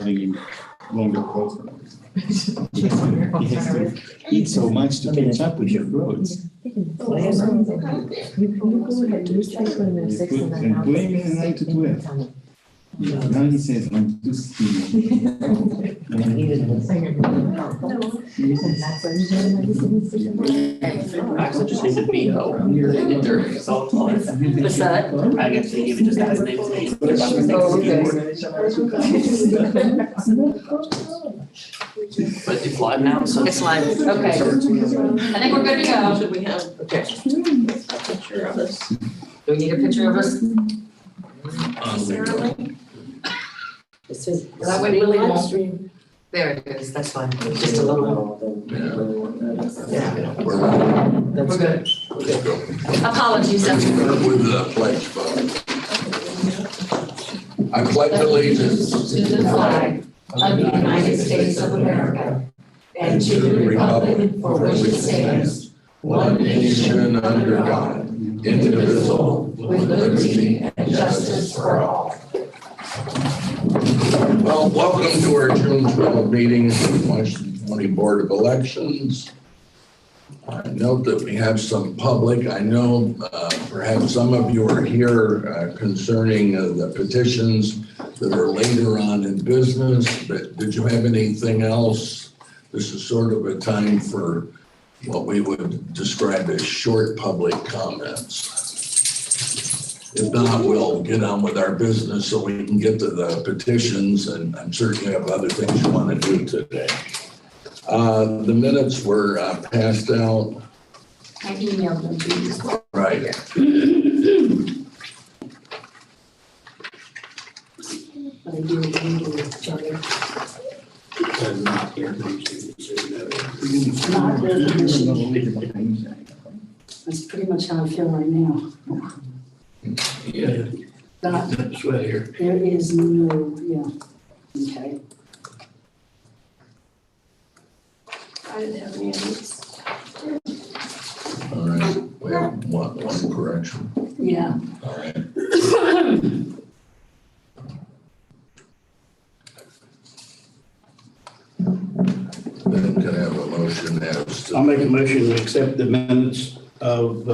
having him longer programs. He has to eat so much to catch up with the roads. You go ahead, you take when they're 6 and then And put him in 9 to 12. Now he says, I'm too skinny. Actually, just need to be in there. What's that? I guess they even just ask names. Oh, okay. But it's live now, so. It's live, okay. I think we're good to go. Should we have? Okay. A picture of us. Do we need a picture of us? This is. That way Lily live won't- stream. There it is, that's fine, just a little one. Yeah. We're good. Apologies, that's. With the pledge vote. I pledge allegiance To the flag of the United States of America and to the republic for which it stands, one nation under God, indivisible, with liberty and justice for all. Well, welcome to our June 12 meeting of the Washington County Board of Elections. I note that we have some public. I know perhaps some of you are here concerning the petitions that are later on in business, but did you have anything else? This is sort of a time for what we would describe as short public comments. If not, we'll get on with our business so we can get to the petitions, and I'm certain you have other things you want to do today. The minutes were passed out. I emailed them to you. Right. I do remember with Charlie. Not here. Not recognition. That's pretty much how I feel right now. Yeah, That, that's right here. there is no, yeah, okay. I didn't have any of these. All right. We have one correction. Yeah, All right. Then can I have a motion as to? I'll make a motion to accept the minutes of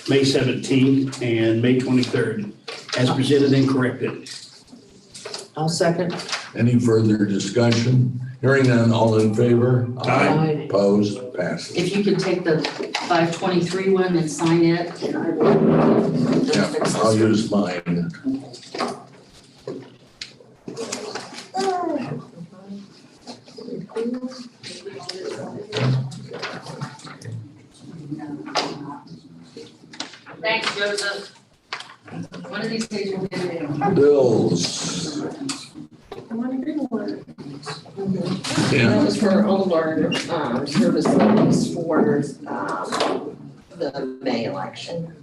May 17th and May 23rd as presented and corrected. I'll second. Any further discussion? Hearing none, all in favor? Aye. Opposed? Passes. If you could take the 523 one and sign it, and I will. Yeah, I'll use mine. Thanks, Joseph. One of these days we'll get it in. Bills. I want to agree one. Yeah. That was for all of our service levels for the May election.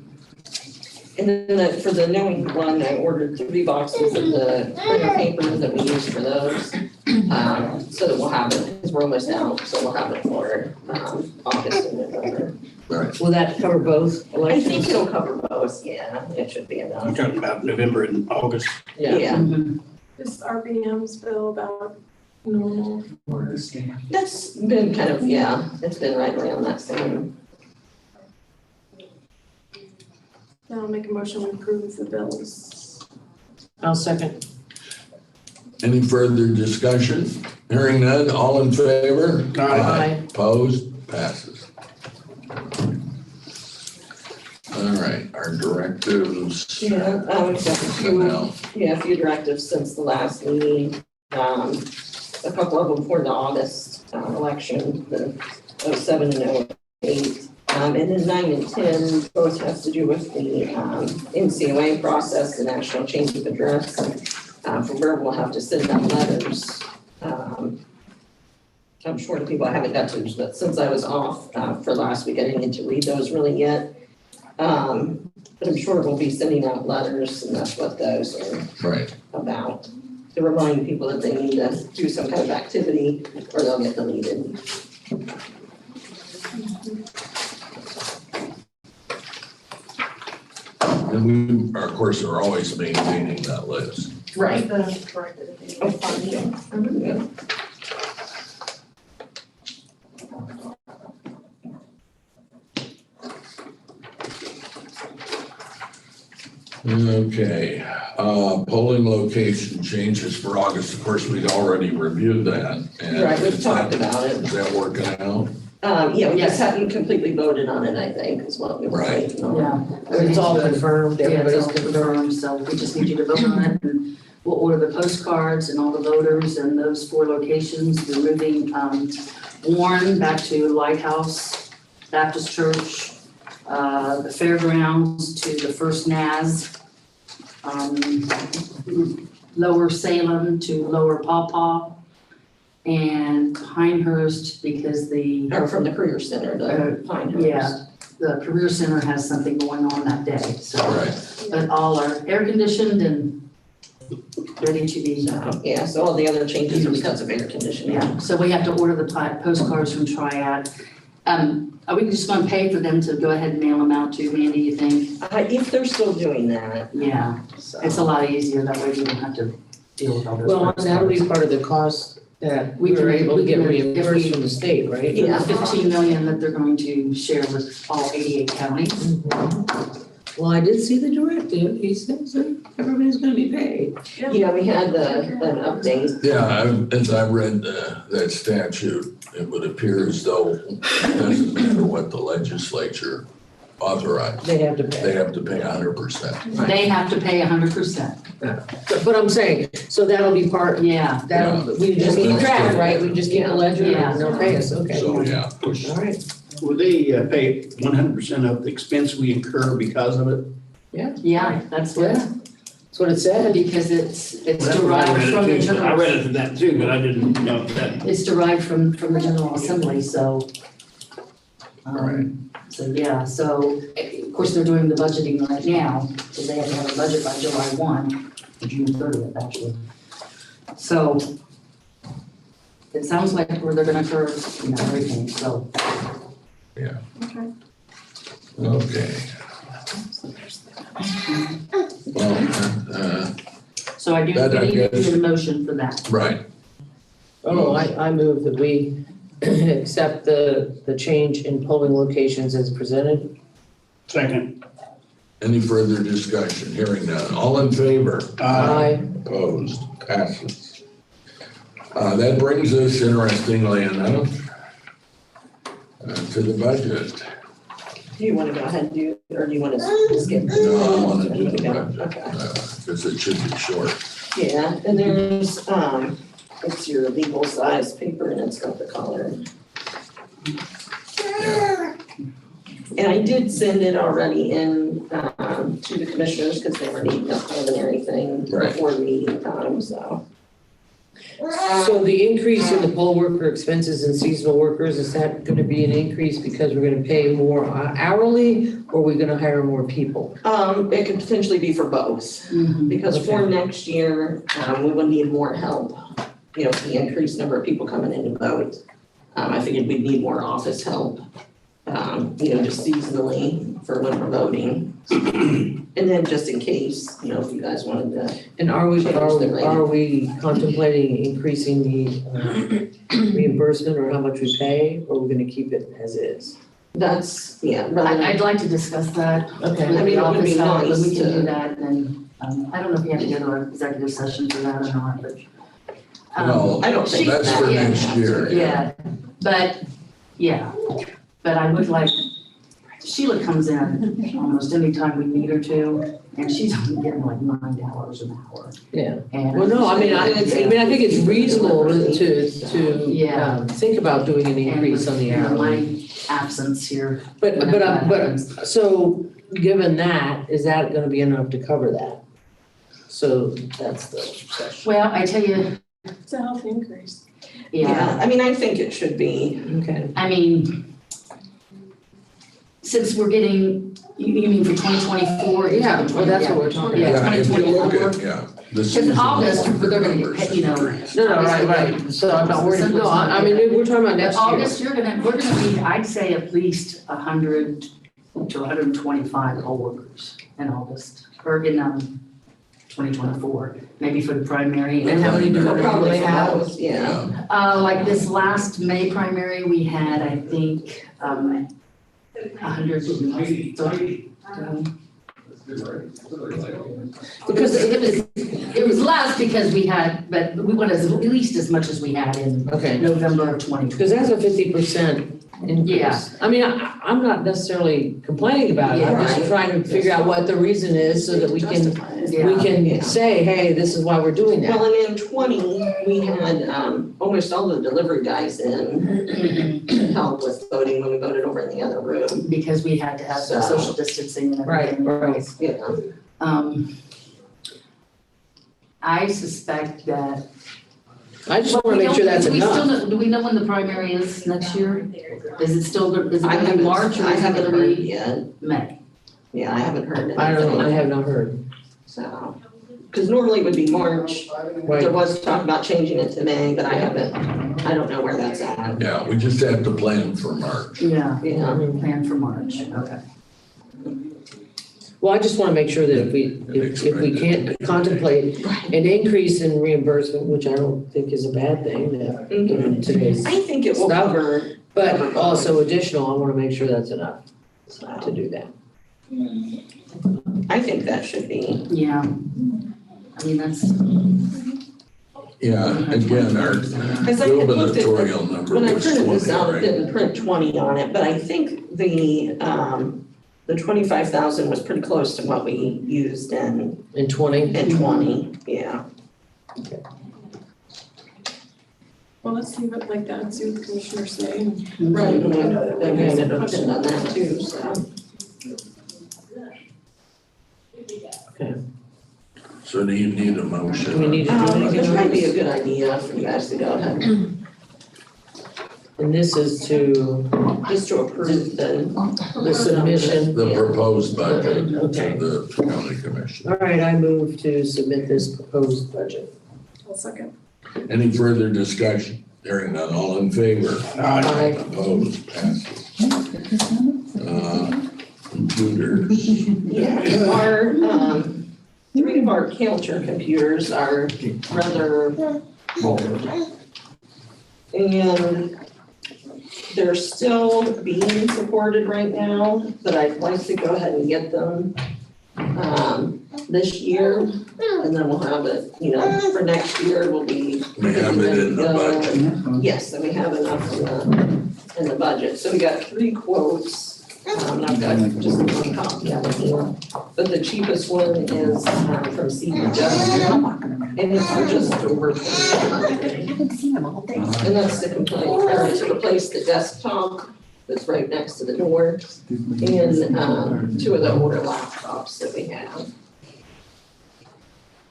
And then for the knowing one, I ordered 3 boxes of the printer paper that we use for those. So that we'll have it, because we're almost out, so we'll have it for August and November. Right. Will that cover both I elections? think it'll cover both, yeah, it should be We're enough. talking about November and August. Yeah, This RBM's bill about normal. that's been kind of, yeah, it's been right around that same. Then I'll make a motion to approve the bills. I'll second. Any further discussion? Hearing none, all in favor? Aye. Opposed? Passes. All right, our directives. Yeah, we've got a few, Now, a few directives since the last meeting. A couple of them for the August election, the 07 and 08. And then 9 and 10 both has to do with the NCOA process, the national change of address, for where we'll have to send out letters. I'm sure the people I haven't got to, but since I was off for last week, I didn't get to read those really yet. But I'm sure we'll be sending out letters, and that's what those are right, about. To remind people that they need to do some kind of activity or they'll get deleted. and we, of course, are always maintaining that list. Right. The corrected. Oh, fine, yeah. Yeah. Okay, polling location changes for August. Of course, we'd already reviewed that. and Right, we've is talked that- about it. Is that working out? Yeah, we Yes. just hadn't completely voted on it, I think, is what we were Right. waiting on. Yeah. It's all confirmed, Yeah, it's everybody's all confirmed. confirmed, so we just need you to vote on it, and we'll order the postcards and all the voters and those 4 locations. We're moving, Warren back to Lighthouse Baptist Church, the fairgrounds to the First Naz, Lower Salem to Lower Pawpaw, and Pinehurst because Or from the Career Center, the Pinehurst. yeah, the Career Center has something going on that day, so. Right. But all are air conditioned and ready to be, Yeah, so all the other changes are because of air conditioning. yeah, so we have to order the postcards from Triad. Are we just gonna pay for them to go ahead and mail them out to Mandy, you think? If they're still doing that, Yeah, so. it's a lot easier, that way we don't have to deal with all those. Well, postcards. that'll be part of the cost that we were able to get reimbursed from the state, right? Yeah. The 15 million that they're going to share with all 88 counties. Well, I did see the directive, he says that everybody's gonna be paid. Yeah, we had an update. Yeah, as I read that statute, it would appear as though it doesn't matter what the legislature authorized. They have to They pay. have to pay 100%. They have to pay 100%, But I'm saying, so that'll be part, yeah. that'll, we just keep track, right? We just keep a ledger and they'll pay us, okay. So, yeah. All right, Will they pay 100% of the expense we incur because of it? Yeah, that's what, yeah, that's what it said. because it's That's what I derived read from the it too, but I general, read it to that too, but I didn't know that. it's derived from the General Assembly, so. Right. So, yeah, so, of course, they're doing the budgeting right now, so they have to have a budget by July 1, or June 30th, actually. So, it sounds like where they're gonna curve, everything, so. Yeah. Okay. Okay. Well, So I do That, I need guess- a motion for that. right. Oh, I move that we accept the change in polling locations as presented. Second. Any further discussion? Hearing none. All in favor? Aye. Opposed? Passes. That brings us, interestingly enough, to the budget. Do you want to go ahead and do, or do you want to skip? No, I want to do the Okay, budget, okay. because it should be short. Yeah, and there's, it's your legal size paper and it's got the color. Yeah. And I did send it already in, to the commissioners because they were needing a preliminary thing Right. before the meeting time, so. So the increase in the poll worker expenses and seasonal workers, is that gonna be an increase because we're gonna pay more hourly, or are we gonna hire more people? It could potentially be for both, because for next year, we will need more help. You know, the increased number of people coming in to vote. I figured we'd need more office help, just seasonally for when we're voting. And then just in case, if you guys wanted to, And are we, Change the rate. are we contemplating increasing the reimbursement or how much we pay, or we're gonna keep it as is? that's, rather I'd like to discuss that Okay. with I mean, the it would be office help, but nice we can to- do that, and, I don't know if you have to go to an executive session for that or not, but. Well, I don't think that's for yeah. next year. Yeah, but I would like, Sheila comes in almost any time we need her to, and she's only getting like $9 an hour. Yeah. And. Well, no, I mean, I think it's reasonable to Yeah. think about doing an increase on the And, hourly. my absence here. But, so, given that, is that gonna be enough to cover that? So, that's the question. Well, I tell you, It's a healthy increase. yeah, I mean, I think it should be. Okay. I mean, since we're getting, you mean for 2024? Yeah, well, that's what we're talking Yeah, about. If you look 2024. at, the Because seasonal August, they're gonna get numbers. paid, No, right, so I'm not worried, no, I mean, we're talking about But next year. August, we're gonna need, I'd say at least 100 to 125 poll workers in August, or in 2024, maybe for the primary. And how many do we Probably normally have? those, yeah. Like this last May primary, we had, I think, 130. Because it was less because we had, but we wanted at least as much as we had in Okay, November of 2020. because that's a 50% increase. Yeah. I mean, I'm not necessarily complaining about it, I'm Yeah, just right. trying to figure out what the reason is so that we can, Yeah. we can Yeah. say, hey, this is why we're doing that. Well, and in 20, we had almost all the delivery guys in to help with voting when we voted over in the other room. Because we had to have the So- social distancing and Right, everything. right. Yeah. I suspect that. I just want to make sure that's Do we still enough. know- do we know when the primary is next year? Is it still, is it I gonna be haven't, March or I is it haven't gonna heard be yet. May? Yeah, I haven't heard anything. I don't know, I have not heard. So, because normally it would be March. There Right, was talk about changing it to May, but I don't know where that's at. Yeah, we just have to plan for March. Yeah, Yeah. plan for March, okay. well, I just want to make sure that if we can't contemplate an increase in reimbursement, which I don't think is a bad thing, that given today's, I think it will Stop. cover, but also additional, I want to make sure that's enough to do that. I think that should be. Yeah. I mean, that's, Yeah, again, our As I had looked at, gubernatorial number when I was printed 20, this out, it right? didn't print 20 on it, but I think the 25,000 was pretty close to what we used in In 20? 20, yeah. Well, let's leave it like that and see what the commissioners say. Right, and I guess it depended on that too, so. So do you need a motion? Do we need to do It anything might on be this? a good idea for you guys to go ahead, And this is to just to approve the submission. The proposed budget to Okay. the county commission. All right, I move to submit this proposed budget. I'll second. Any further discussion? Hearing none, all in favor? Aye. Opposed, passes. Computers, Yeah, our, 3 of our counter computers are rather old. And they're still being supported right now, but I'd like to go ahead and get them, this year. And then we'll have it, for next year, we'll be. we have it in the budget. Yes, and we have enough in the budget. So we got 3 quotes. And I've got just one copy of it here. But the cheapest one is from CBW. And it's for just over $2,500. And that's to to replace the desktop that's right next to the door and 2 of the older laptops that we have.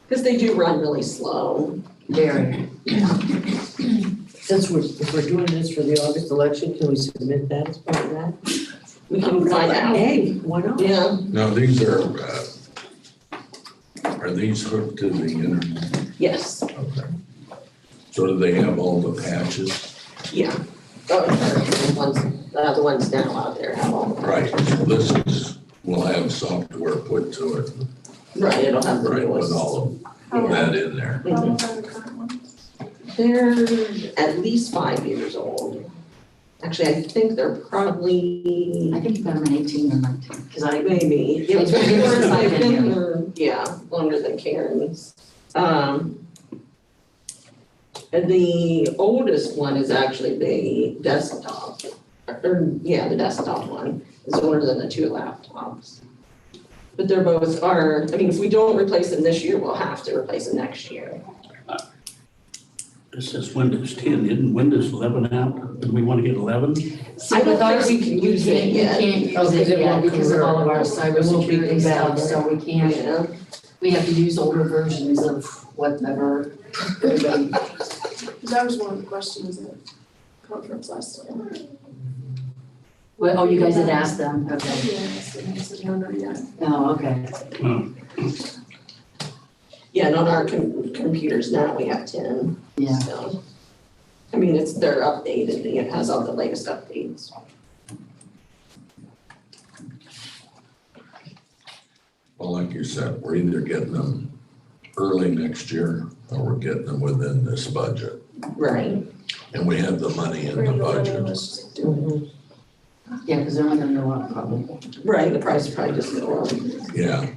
Because they do run really slow. very. Since if we're doing this for the August election, can we submit that as part of that? We can find out. Hey, why not? Yeah, Now, these are these hooked to the internet? yes, Okay. So do they have all the patches? yeah. Oh, the ones now out there have all the. Right, so this is, we'll have software put to it, Right, it'll have the right, with newest. all of that in there. How old are the current ones? They're at least 5 years old. Actually, I think they're probably, I think you got them in 18 or 19, because I, maybe, Yeah, it's been years since I've been here. Yeah, longer than Karen's. And the oldest one is actually the desktop, the desktop one is older than the 2 laptops. But they're both if we don't replace them this year, we'll have to replace them next year. This is Windows 10, isn't Windows 11 out? Do we want to get 11? see, I don't with ours, think we can use it yet. We can't Oh, use 'cause it it yet won't because of all of our convert. It won't be cybersecurity stuff, compatible. so we can't, Yeah. we have to use older versions of whatever. everybody- That was one of the questions at conference last time. Well, oh, you guys had asked them, Yeah, okay. I said no, not yet. Oh, okay. Yeah, and on our computers now, we have 10. Yeah. So, they're updated, it has all the latest updates. Well, like you said, we're either getting them early next year, or we're getting them within this budget. Right. And we have the money in the budget. Mhm. Yeah, because they're not gonna go up probably. Right, the price probably just go up. Yeah.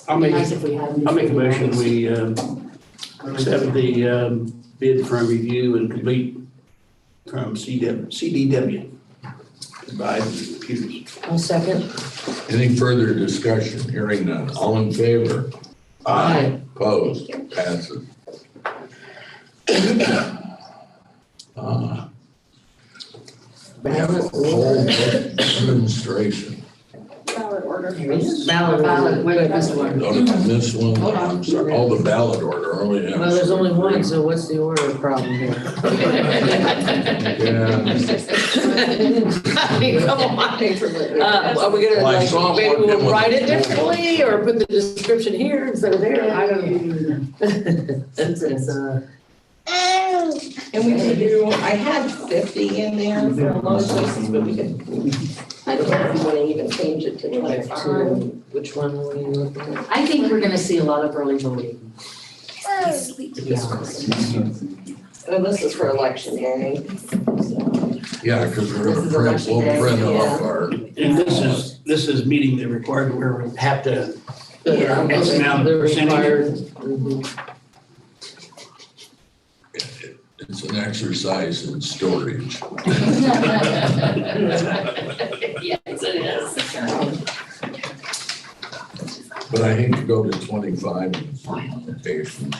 I'll make, Nice if we had. I'll make a motion, we accept the bid for review and complete from CDW to buy the computers. I'll second. Any further discussion? Hearing none. All in favor? Aye. Opposed? Passes. We have a whole administration. Ballot order. Ballot, wait, this one. Oh, did I miss one? Hold on. I'm sorry. Oh, the ballot order. Oh, yeah. Well, there's only one, so what's the order problem here? Yeah. I mean, come on. Are we gonna Well, I like, saw maybe one we'll with- write it differently or put the description here instead of there? I don't know. Since it's, And we could do, I had 50 in there for a lot of places, but we could, I don't know if you want to even change it to 25. Which one were you looking at? I think we're gonna see a lot of early voting. Oh, this is for election day. So, Yeah, because we're This is gonna print, election we'll day, print yeah. off our, And this is meeting the required where we have to, Yeah. X amount The of percentage. required, mhm. it's an exercise in storage. Yes, it is. But I hate to go to 25 locations.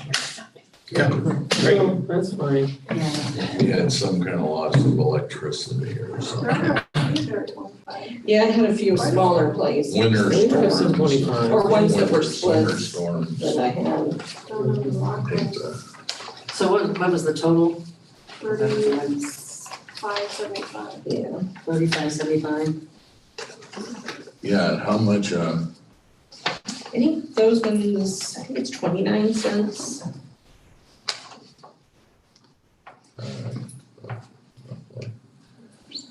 Yeah. Oh, that's fine. Yeah. We had some kind of loss of electricity or something. Yeah, I had a few smaller places. Winter We have some storms. 25. Or ones that were Winter splits storms. that I had. Hate to- So what was the total? 35.75. Yeah. 35.75? Yeah, and how much, I think those ones, I think it's 29 cents.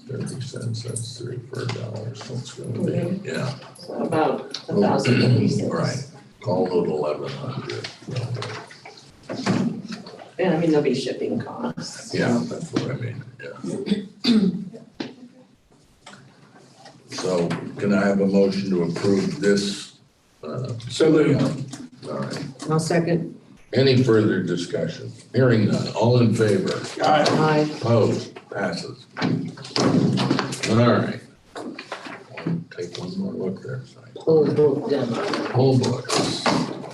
30 cents, that's $34, so it's gonna be, yeah, So about 1,056. right. Call it 1,100. And I mean, there'll be shipping costs. Yeah, that's what I mean, yeah. So can I have a motion to approve this? So moved. All right. I'll second. Any further discussion? Hearing none. All in favor? Aye. Opposed? Passes. All right. Take one more look there. Pull the book down. Whole books.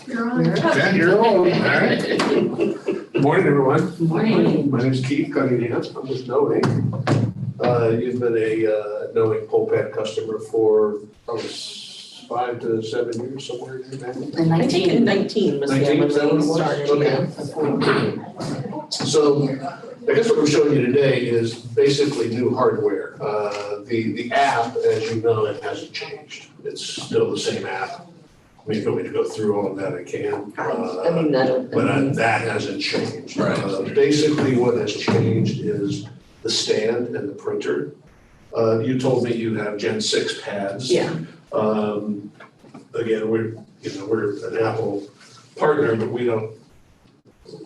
You're on. Yeah, you're on, all right. Good morning, everyone. Morning. My name's Keith Cunningham. I'm with Knowing. You've been a Knowing pole pad customer for probably 5 to 7 years, somewhere in there, maybe. And I think in 19 was the 19, when is that what it we was? started, Okay. yeah. So I guess what we're showing you today is basically new hardware. The app, as you know, it hasn't changed. It's still the same app. I mean, if you want me to go through all of that, I can. I mean, that'll. But that hasn't changed. Right. Basically, what has changed is the stand and the printer. You told me you have Gen 6 pads. Yeah. Again, we're an Apple partner, but we don't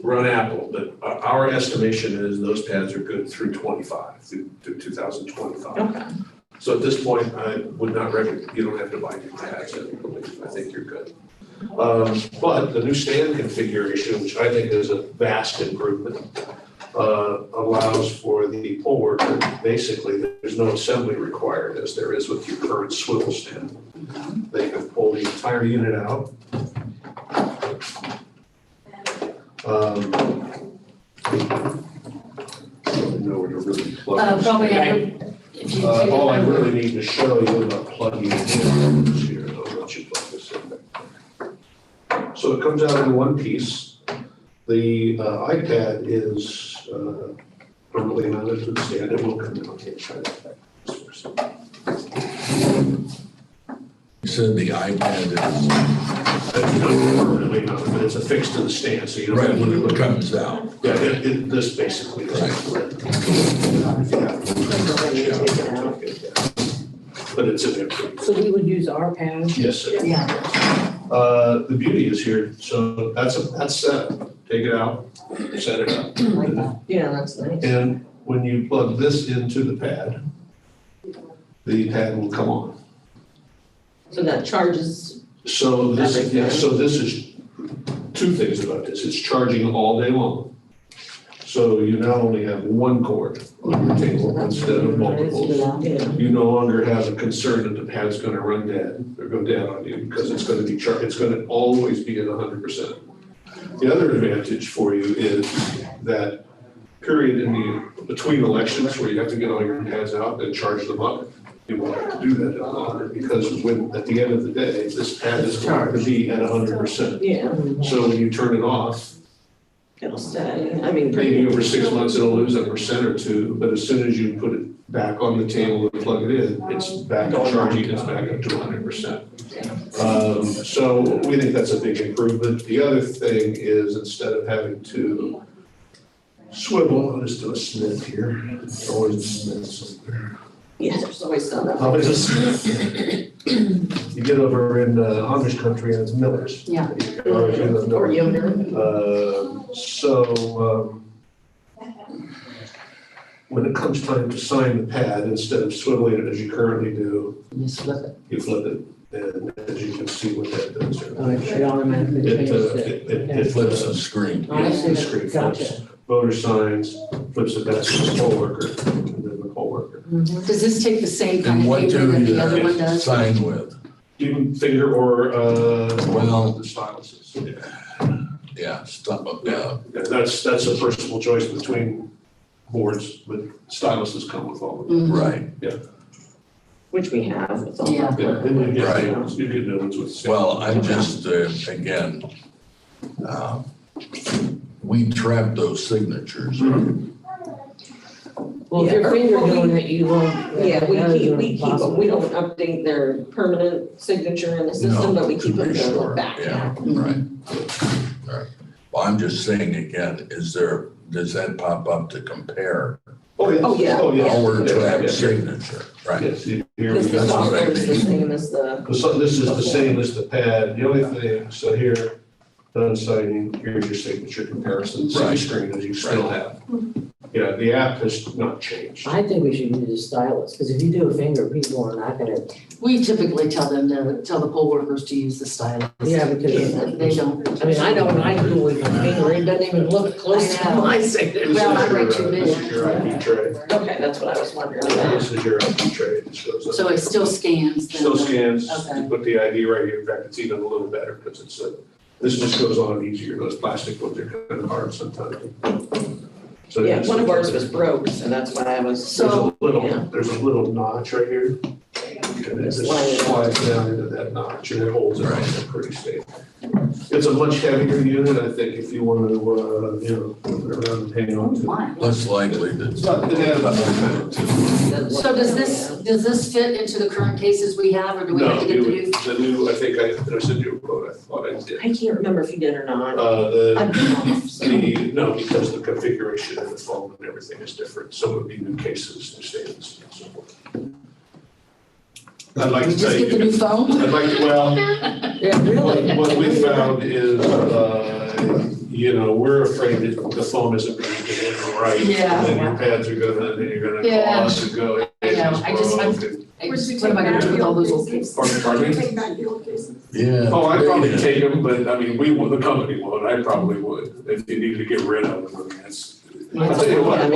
run Apple. But our estimation is those pads are good through 25, through 2025. Okay. So at this point, I would not recommend, you don't have to buy new pads. I think you're good. But the new stand configuration, which I think is a vast improvement, allows for the pole worker, basically, there's no assembly required as there is with your current swivel stand. They can pull the entire unit out. I don't know where to really plug this. Probably, if you take. All I really need to show you about plugging it in is here, I'll let you plug this in. So it comes out in one piece. The iPad is permanently mounted to the stand, it will come out inside. You said the iPad is Permanently not, but it's affixed to the stand, so you don't Right, have to when it look. comes out. Yeah, this basically is. But it's in there. So we would use our pad? Yes, sir. Yeah. The beauty is here, so that's set, take it out, set it up. Yeah, that's nice. And when you plug this into the pad will come on. So that charges, So this, yeah, so this is, two things about this, it's charging all day long. So you now only have one cord on your table instead of multiples. yeah. You no longer have a concern that the pad's gonna run dead or go down on you because it's gonna be it's gonna always be at 100%. The other advantage for you is that period between elections where you have to get all your pads out and charge them up. You won't have to do that any longer because at the end of the day, this pad is going to be at 100%. Yeah, So when you turn it off, it'll stay, I mean. maybe over 6 months, it'll lose 1% or 2, but as soon as you put it back on the table and plug it in, it's back up charging, it's back up to 100%. So we think that's a big improvement. The other thing is instead of having to swivel, I'll just do a Smith here. There's always a Smith somewhere. Yeah, there's always some. Always a Smith. You get over in Amish country and it's Miller's. Yeah. Or younger. When it comes time to sign the pad, instead of swiveling it as you currently do, Just flip it. you flip it. And as you can see what that does. Oh, it should automatically change it. It Flips the screen. I see, the screen gotcha. flips. Voter signs, flips it back to the poll worker, and then the poll worker. Does this take the same kind And of what paper do that the you other one does? sign with? You can finger or, Well- the styluses. Yeah, stuff, yeah. Yeah, that's a personal choice between boards, but styluses come with all of them. Mhm. Right. Which we have, it's all. Yeah. Yeah, and you get Right. new ones, you get new ones with. Well, I just, again, we trap those signatures. Well, if your Yeah, finger or we- doing it, you won't. Yeah, we that is keep them, impossible. we don't update their permanent signature in the system, but we No, keep to them be in the sure, back. yeah, right. Right. Well, I'm just saying again, does that pop up to compare Oh, yes. Oh, yeah. Oh, yes. our trap Yeah. signature, right? Yes, here we Because the That's go. what I software is the mean. same as the, So this is the same as the pad, the only thing, so here, done signing, here's your signature comparison, same Right. screen as you still have. Yeah, the app has not changed. I think we should use a stylus, because if you do a finger, people are not gonna, We typically tell the poll workers to use the stylus. yeah, because, They don't. I mean, I know when I do it with my finger, it doesn't even look close to I know. my signature. This Well, I is your, write too big. This is your ID tray. okay, that's what I was wondering. This is your ID tray. It shows up. So it still scans then? Still scans, Okay. you put the ID right here, in fact, it's even a little better because it's this just goes on easier, those plastic ones are kind of hard sometimes. So Yeah, this one of is- ours was broke, so that's why I was. So- There's a little notch right here. And it just slides down into that notch and it holds it on there pretty stable. It's a much heavier unit, I think, if you want to, put it around and hang on to. My. Less likely to. But it has about that too. So does this fit into the current cases we have, or do we have No, to get the new? the new, I think I sent you a quote, I thought I did. I can't remember if you did or not. I've been off, so. No, because the configuration of the phone and everything is different, so it would be new cases, new standards and so forth. I'd like We to tell just get the you, new phone? I'd like to, well, Yeah, really. what we found is, we're afraid that the phone isn't going to get in right. Yeah. And then your pads are gonna, then you're gonna call Yeah. us and go, hey, Yeah, it's I just- broke. What am I gonna do with all those old cases? Pardon me? Take back the old cases. Yeah. Oh, I'd probably take them, but I mean, the company would, I probably would, if you needed to get rid of them, I mean, that's. I'll tell you what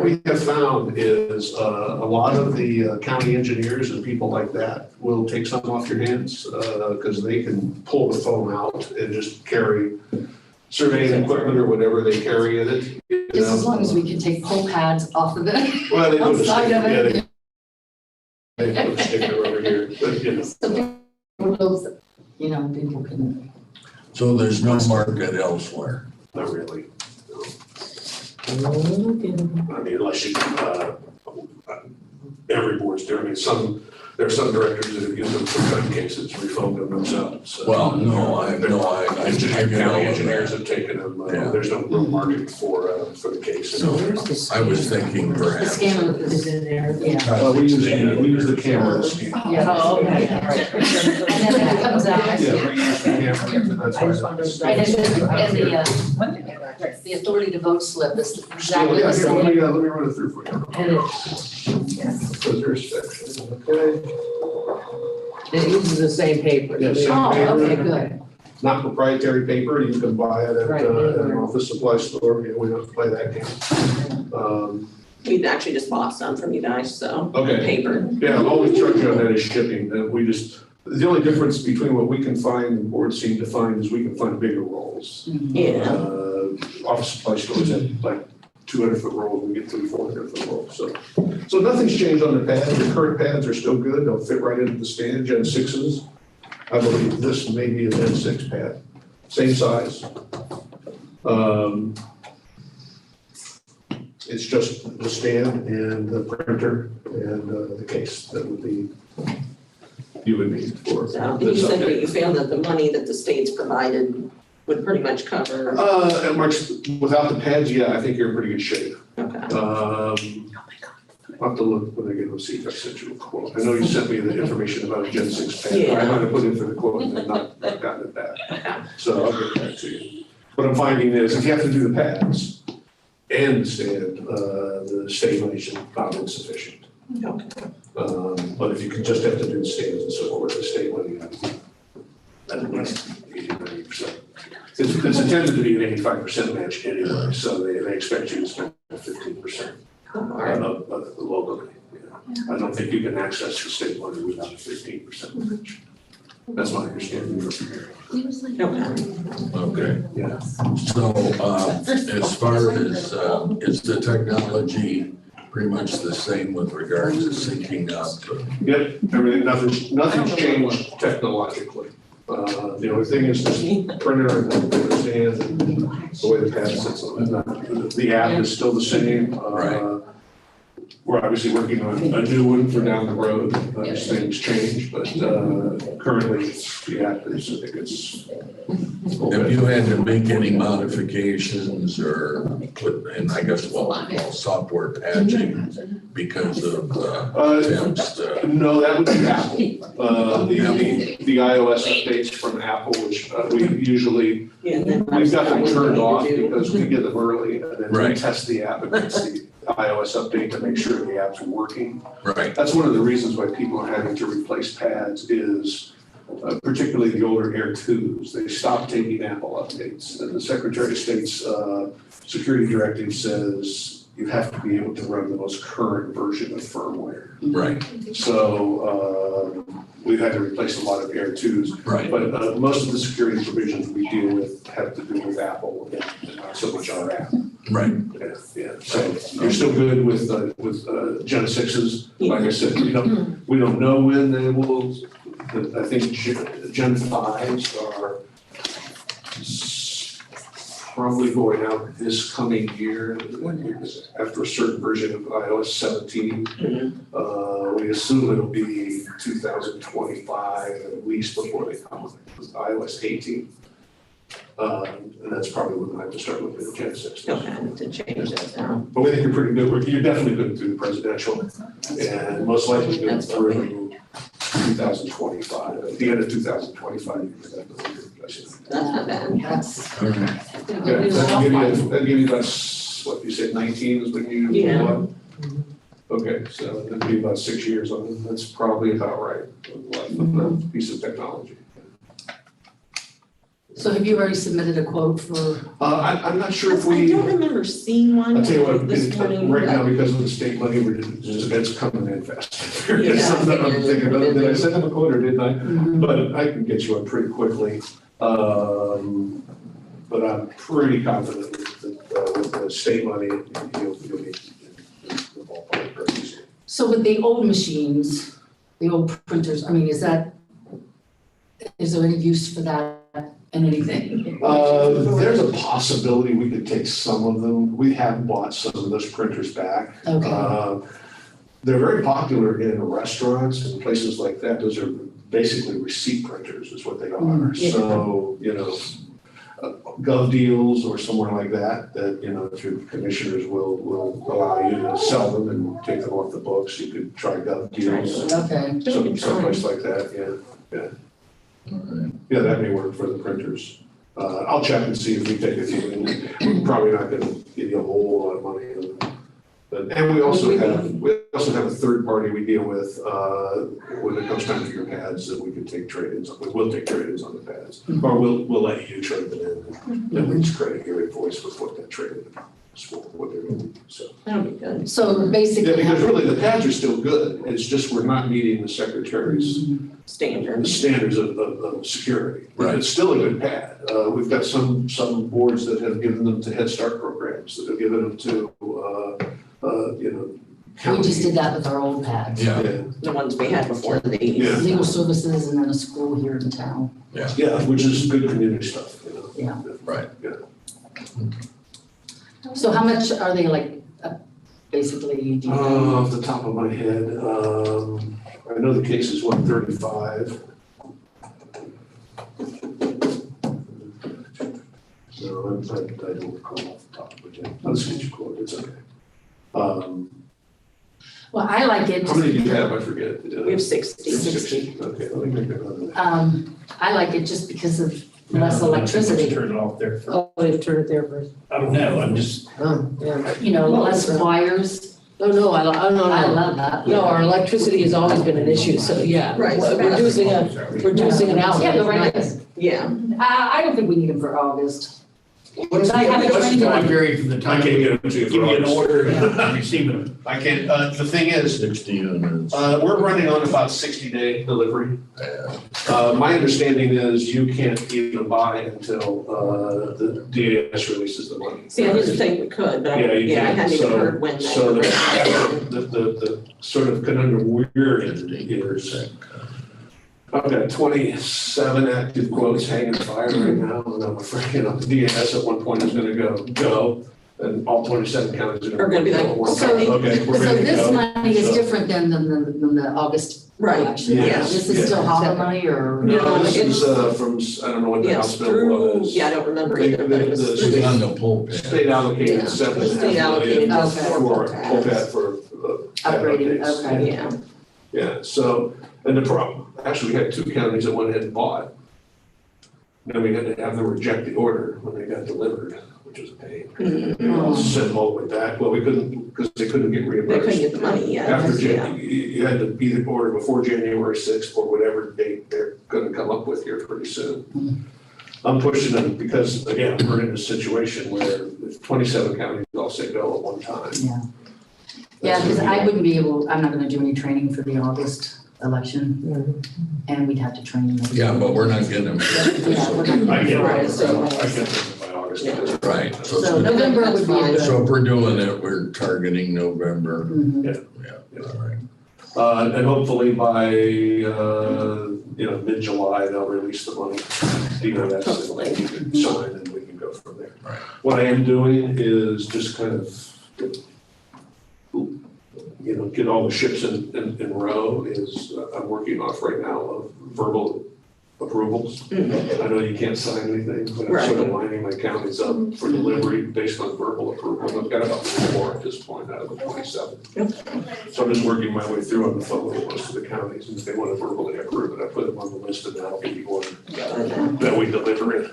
we have found is, a lot of the county engineers and people like that will take some off your hands, because they can pull the phone out and just carry surveying equipment or whatever they carry in it. you Just as know. long as we can take poll pads off of it. Well, they put a outside sticker, of yeah, it. they put a sticker over here, but So people can. So there's no market elsewhere. not really. No. Okay. I mean, unless you, every board's doing it. There are some directors that have used them for gun cases, refoamed them themselves. So- Well, no, I It's just know county that. engineers have taken them, Yeah. there's no real market for the case. So where's the I was scanner? thinking The perhaps. scanner Is is, in there? yeah. We use the camera to scan. Yeah. Oh, okay. And then it comes out. Yeah, we use the camera, that's I just why. wondered. And the authority to vote slip is exactly Yeah, the here, same. let me run it through for you. And So there's section, okay? it uses the same paper. Yeah, same Oh, okay, paper. good. Not proprietary paper, you can buy it at Right, an anywhere. office supply store, we don't have to play that game. We actually just bought some from you guys, so. Okay. Paper. Yeah, all we charge you on that is shipping, and the only difference between what we can find and boards seem to find is we can find bigger rolls. Yeah. Office supply stores have like 200-foot rolls, we get 400-foot rolls, so nothing's changed on the pads, the current pads are still good, they'll fit right into the stand, Gen 6s. I believe this may be a Gen 6 pad, same size. It's just the stand and the printer and the case that you would need for So you this said that update. you found that the money that the state's provided would pretty much cover. And Mark's, without the pads, yeah, I think you're in pretty good shape. Okay. I'll have to look when I get to see if I sent you a quote. I know you sent me the information about a Gen 6 pad. Yeah. I might have put in for the quote and then not gotten it back. So I'll get back to you. What I'm finding is if you have to do the pads and the stand, the state money should not be sufficient. Okay. But if you could just have to do the stands and so forth, the state money, at least 80-90%. It's intended to be an 85% match anyway, so they expect you to spend 15%. Locally. Yeah. I don't think you can access the state money without a 15% match. That's my understanding from here. Okay, Yeah. so, as far as, is the technology pretty much the same with regards to syncing up? Yep, nothing's changed technologically. The only thing is the printer and the stand and the way the pad sits on it. The app is still the same. Right. We're obviously working on a new one for down the road, as things change, but currently the app is, I think it's. Have you had to make any modifications or put, and I guess software patching because of attempts to? No, that would be Apple. The iOS updates from Apple, which we usually, we've got them turned off because we get them early and then we Right. test the app against the iOS update to make sure the app's working. Right, That's one of the reasons why people are having to replace pads is particularly the older Air 2s. They stopped taking Apple updates. And the Secretary of State's security directive says you have to be able to run the most current version of firmware. right, So we've had to replace a lot of Air 2s. right, But most of the security provisions we deal with have to do with Apple and not so much our app. right, Yeah, so you're still good with Gen 6s. Like I said, we don't know when they will, I think Gen 5s are probably going out this coming year after a certain version of iOS 17. We assume it'll be 2025 at least before they come with iOS 18. And that's probably when I have to start looking at Gen 6. Okay, to change that now. But we think you're pretty good. You're definitely good through the presidential and most likely good through 2025. At the end of 2025, you could have the president. That's not bad. That's. all right. Yeah, that'd give you about, what, you said 19 is when you Yeah. move on? Okay, so that'd be about 6 years on it. That's probably about right, life of a piece of technology. So have you already submitted a quote for? I'm not sure if I we. don't remember seeing one I'll tell you what, this morning. right now, because of the state money, it's coming in fast. Yeah. Something I'm thinking about, did I send them a quote or didn't I? But I can get you one pretty quickly. But I'm pretty confident that with the state money, you'll be in the ballpark very easily. So with the old machines, the old printers, I mean, is there any use for that in anything? There's a possibility we could take some of them. We have bought some of those printers back. Okay. They're very popular in restaurants and places like that. Those are basically receipt printers is what they are. Yeah. So, you know, Gov Deals or somewhere like that, you know, if your commissioners will allow you to sell them and take them off the books. You could try Gov Deals, Okay. someplace like that, yeah. Yeah, that may work for the printers. I'll check and see if we take a few. We're probably not gonna give you a whole lot of money. And we also have a third party we deal with, when it comes time for your pads, that we can take trade-ins. We'll take trade-ins on the pads. Or we'll let you trade them in, and we just credit your invoice with what that trade-in is for, what they're doing, so. That'll be good. So Yeah, basically. because really the pads are still good. It's just we're not meeting the secretary's the Standard. standards of security. Right. It's still a good pad. We've got some boards that have given them to Head Start programs, that have given them to, you know, We county. just did that with our old pads. Yeah, The ones we had before these. Yeah. Legal services and then a school here in town. Yeah, which is good community stuff, you know. Yeah. right. So how much are they like, basically, do you know? Off the top of my head, I know the case is 135. No, I don't recall off the top of my head. I'll just get you quoted, it's okay. Well, I like it. How many do you have? I forget. We have 60. 60. Okay, let me make a note of that. I like it just because of less electricity, Turn it off there. Oh, they've turned it there first. I don't know, I'm just, Oh, yeah. you know, less wires. Oh, no, I I no. love that. No, our electricity has always been an issue, so yeah. Right. Reducing an outlet. Yeah, the is right nice. Yeah. I don't think we need them for August. What's I have a what's the training. time period from the I time can't we get it to you. give you an for order August. and receiving them? I can't, the thing is, 60 units. we're running on about 60-day delivery. My understanding is you can't even buy until, the DAS releases the money. See, I didn't think we could, but Yeah, you I can. hadn't even So- heard when they So were. the sort of conundrum we're in is, I've got 27 active quotes hanging fire right now, and I'm afraid, you know, the DAS at one point is gonna go, and all 27 counties Are gonna be like, go. okay. Okay, we're So ready to this go. money is So- different than the August Right, election. yes, This is yes. still HAVA money or? No, this is, it's- from, I don't know what the Yes, House bill through, was. yeah, I don't remember They- either, but it was the through. Sitting on the pulpit. State allocated Yeah. 7.5 State allocated million just for for pads. OPEB for, pad Upgrading, updates. okay. Yeah. Yeah, so, and the problem, actually, we had 2 counties that went ahead and bought. Then we had to have them reject the order when they got delivered, which was a pain. Oh. Sent them all the way back, well, we couldn't, because they couldn't get They couldn't reimbursed. get the money yet. After, Yeah. you had to be the order before January 6th or whatever date they're gonna come up with here pretty soon. I'm pushing them because, again, we're in a situation where if 27 counties all say go at one time. Yeah. Yeah, because I wouldn't be able, I'm not gonna do any training for the August election, and we'd have to train them. Yeah, but we're not getting them. Yeah, we're not- I get Right, it, so- I get it by August. Yeah. Right, So so, November would be a good. so if we're doing it, we're targeting November. Mhm. Yeah, all right. And hopefully by, mid-July, they'll release the money. DOS, and you can sign and we can go from there. Right. What I am doing is just kind of, get all the ships in row is, I'm working off right now of verbal approvals. I know you can't sign anything, but I'm sort of lining my counties up for delivery based on verbal approval. I've got about 4 at this point out of the 27. So I'm just working my way through on the phone with most of the counties, and if they want to verbally approve it, I put them on the list and I'll give you one that we deliver it.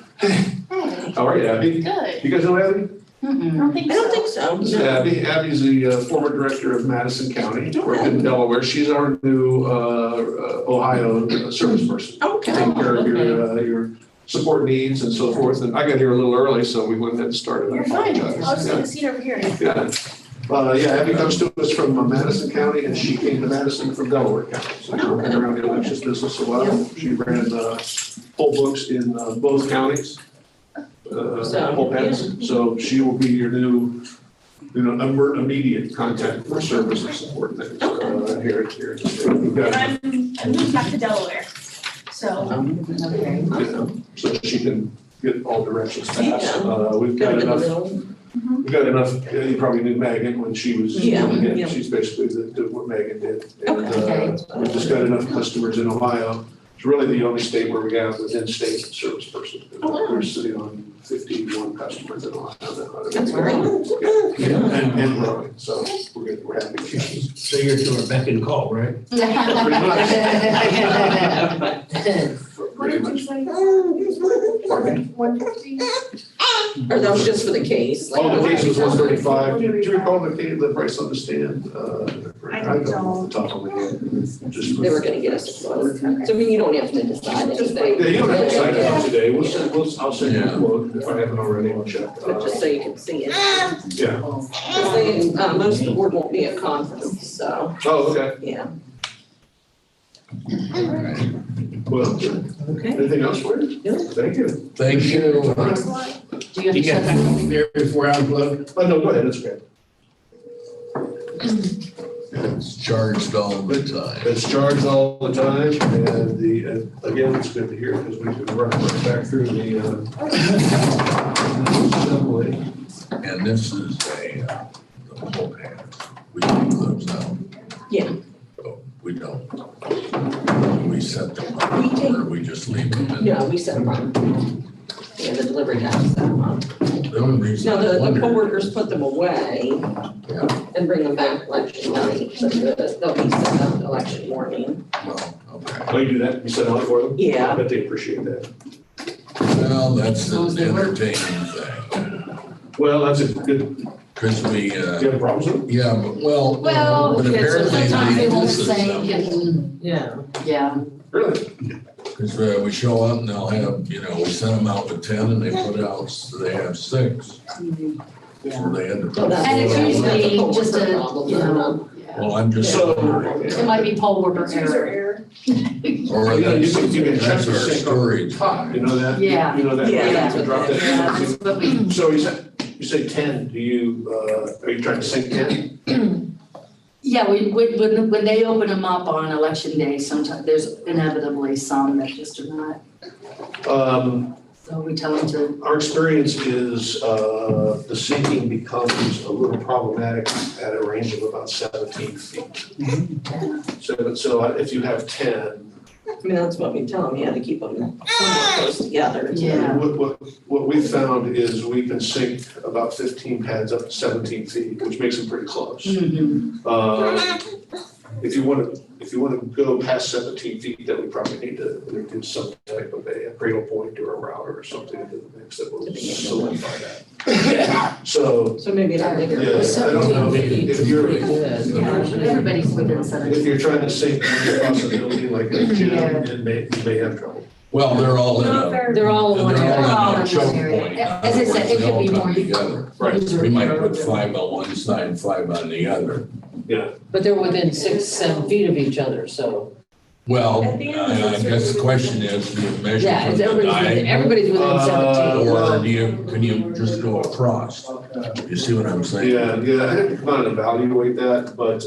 How are you, Abby? Good. You guys know Abby? I Mm-mm. don't think I don't think so. This is Abby. Abby's the former director of Madison County, worked in Delaware. She's our new Ohio service person. Okay. Take care of your support needs and so forth. And I got here a little early, so we went ahead and started. I You're fine. apologize. I'll just take a seat over here. Yeah, Abby comes to us from Madison County, and she came to Madison from Delaware County. So she's been around the elections business a while. She ran poll books in both counties. Poll pads. So she will be your new, immediate contact for service and support things here in the state. We've got, I moved back to Delaware, so Okay. so she can get all directions passed. We've got Kind of in the enough. middle. We got enough, you probably knew Megan when she was. Yeah, yeah. She's basically what Megan did. And, Okay. we just got enough customers in Ohio. It's really the only state where we have an in-state service person. Oh, wow. We're sitting on 51 customers in Ohio now. That's great. Yeah, and growing, so we're good, we're happy. So you're to our beck and call, right? What did you say? Pardon? 150? Or that was just for the case, like. Oh, the case was 135. Do you recall the price on the stand? I don't know don't. off the top of my head. Just They were gonna get us a quote. So I mean, you don't have to decide anything. Yeah, you don't have to sign it up today. I'll send you a Yeah. quote if I haven't already, I'll check. But just so you can see it. Yeah. Because they, most of the board won't be at conference, so, Oh, okay. yeah. Well, Okay. anything else for you? No. Thank you. Thank you. Do you have You to got shut that? anything there before I unplug? Oh, no, go ahead, it's okay. It's charged all the time. It's charged all the time, and again, it's good to hear, because we can run right back through the assembly. And this is the whole pan. We leave those out. Yeah. Oh, we don't. We set them up, We take- or we just leave them in. No, we set them up. Yeah, the delivery guys set them up. The only reason No, I the wondered. poll workers put them away Yeah, and bring them back election night, so they'll be set up election morning. well, okay. Oh, you do that, you set them up for them? Yeah. I bet they appreciate that. Well, that's long as an they work. entertaining thing. Well, that's a good, Because we, you have problems with it? yeah, but well, Well, but yeah, so apparently sometimes they won't distance sync them. and, Yeah. yeah. Really? Because we show up and they'll have, we send them out with 10 and they put out, they have 6. So they had to. So that's- And it's usually That's a just a, problem, you know, yeah. Well, I'm just So- wondering. it might be poll worker It's user error. error. Or You can check that's the our sync on storage. top, you know that? Yeah. You know that? Yeah. To drop that. Yeah, that's what we, So you say 10, are you trying to sync 10? yeah, when they open them up on election day, sometimes, there's inevitably some that just are not. So we tell them to, Our experience is the syncing becomes a little problematic at a range of about 17 feet. So if you have 10, I mean, that's what we tell them, you have to keep them somewhat close together. Yeah. what we found is we can sync about 15 pads up to 17 feet, which makes them pretty close. If you want to go past 17 feet, then we probably need to introduce some type of a Cradle Point or a router or something into the mix that will solidify that. So, So maybe not bigger. yeah, I don't know, if you're, Good. yeah, everybody's within if 17. you're trying to sync across a building like a gym, you may have trouble. Well, they're all in No, a. They're all in one They're area. all in in a choke one area. point. As I said, it They could all be come more- together. Right. We might put 5 on one side and 5 on the other. But they're within 6, 7 feet of each other, so. Well, At the end of I the guess the survey, question is, do you measure Yeah, from it's the everybody's within diagonal? 17. Or can you just go across? You see what I'm saying? Yeah, I have to come out and evaluate that, but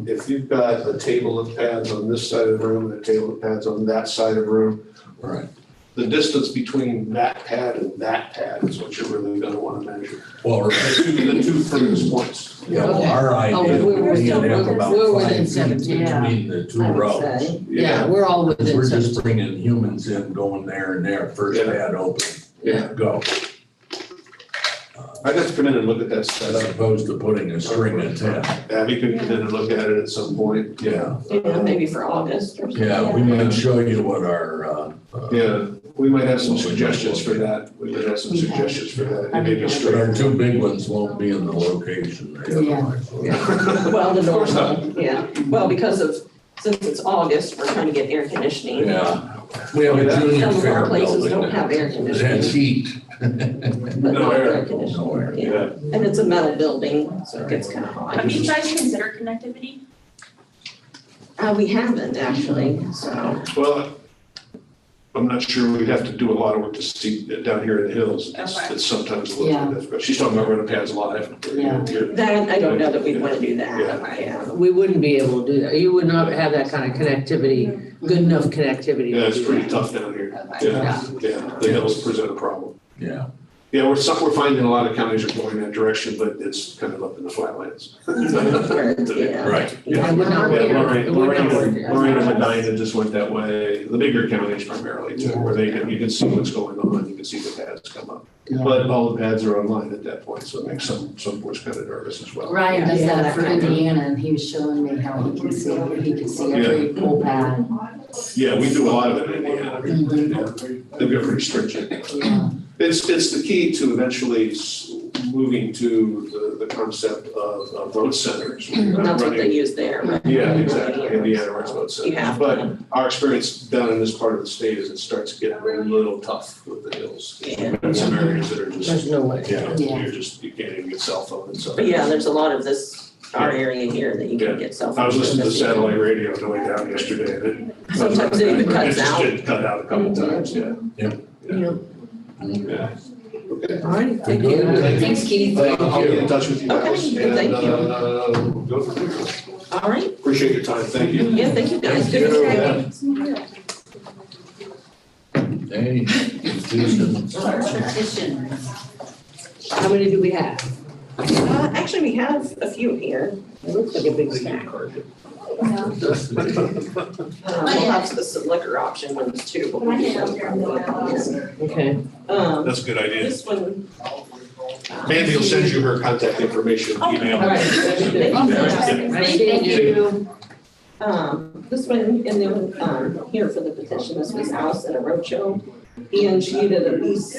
if you've got a table of pads on this side of the room and a table of pads on that side of the room, Right. the distance between that pad and that pad is what you're really gonna wanna measure. Well, right. The two furthest points. Yeah, well, our idea we're would be to within- have about we're 5 within feet 17. Yeah. between the 2 I would rows. say. Yeah, we're all Because within we're just 17. bringing humans in, going there and there, first Yeah. pad open, Yeah. go. I'd have to come in and look at that As setup. opposed to putting a string of 10. Abby could come in and look at it at some point. Yeah, Yeah, maybe for August or something. yeah, we might show you what our, Yeah, we might have some suggestions for that. We might have some suggestions for that. It may be but our straight. 2 big ones won't be in the location. Well, the normal, yeah. Well, because of, since it's August, we're trying to get air conditioning. Yeah, we have a junior Some of fair our places building don't have air that has conditioning, heat. but No not air. air conditioning, No air. yeah. And it's a metal building, so it gets kind of hot. Have you guys considered connectivity? We haven't actually, so. Well, I'm not sure we'd have to do a lot of work to see down here in the hills. Okay. It's sometimes a little Yeah. bit difficult. She's talking about running pads live. Yeah. That, I don't know that we'd want to do that, Yeah. yeah. We wouldn't be able to do that. You would not have that kind of connectivity, good enough connectivity. Yeah, to it's do pretty that. tough down here. Okay. Yeah, the hills present a problem. Yeah, Yeah, we're finding a lot of counties are going that direction, but it's kind of up in the flatlands. Yeah. Right. Yeah, it would not work. Yeah, It would not work. Lorraine and Medina just went that way, the bigger counties primarily too, where you can see what's going on, you can see the pads come up. But all the pads are online at that point, so it makes some boards kind of nervous as well. Ryan does Yeah, that for that kind of- Indiana, and he was showing me how he can see every pole pad. Yeah, we do a lot of it in Indiana. Yeah. They've got pretty stringent. Yeah. It's the key to eventually moving to the concept of road centers. And that's what they use there, right? Yeah, exactly, Indiana runs road centers. You have But to. our experience down in this part of the state is it starts getting a little tough with the hills. Yeah. There's some areas that are just, There's no way. yeah, Yeah. you can't even get cell phone and stuff. But yeah, there's a lot of this, our area here that you Yeah. can get cell phones. I was listening to satellite radio on the way down yesterday, and it. Sometimes it even cuts just out. did cut out a couple times, yeah. Yeah. Yeah. Okay. All right, thank you. Thanks, Keith. I'll get in touch with you guys. Okay, thank and, you. Go from there. All right, Appreciate your time, thank you. yeah, thank you guys. Good to see you. Hey, Susan. Petitions. How many do we have? Actually, we have a few here. It looks like a big stack. We'll have the liquor option ones too, but we can have Okay. That's a good idea. This one. Mandy will send you her contact information, email. All right. Thank you. This one, and then, here for the petition, this was Allison Arocho. And she needed at least,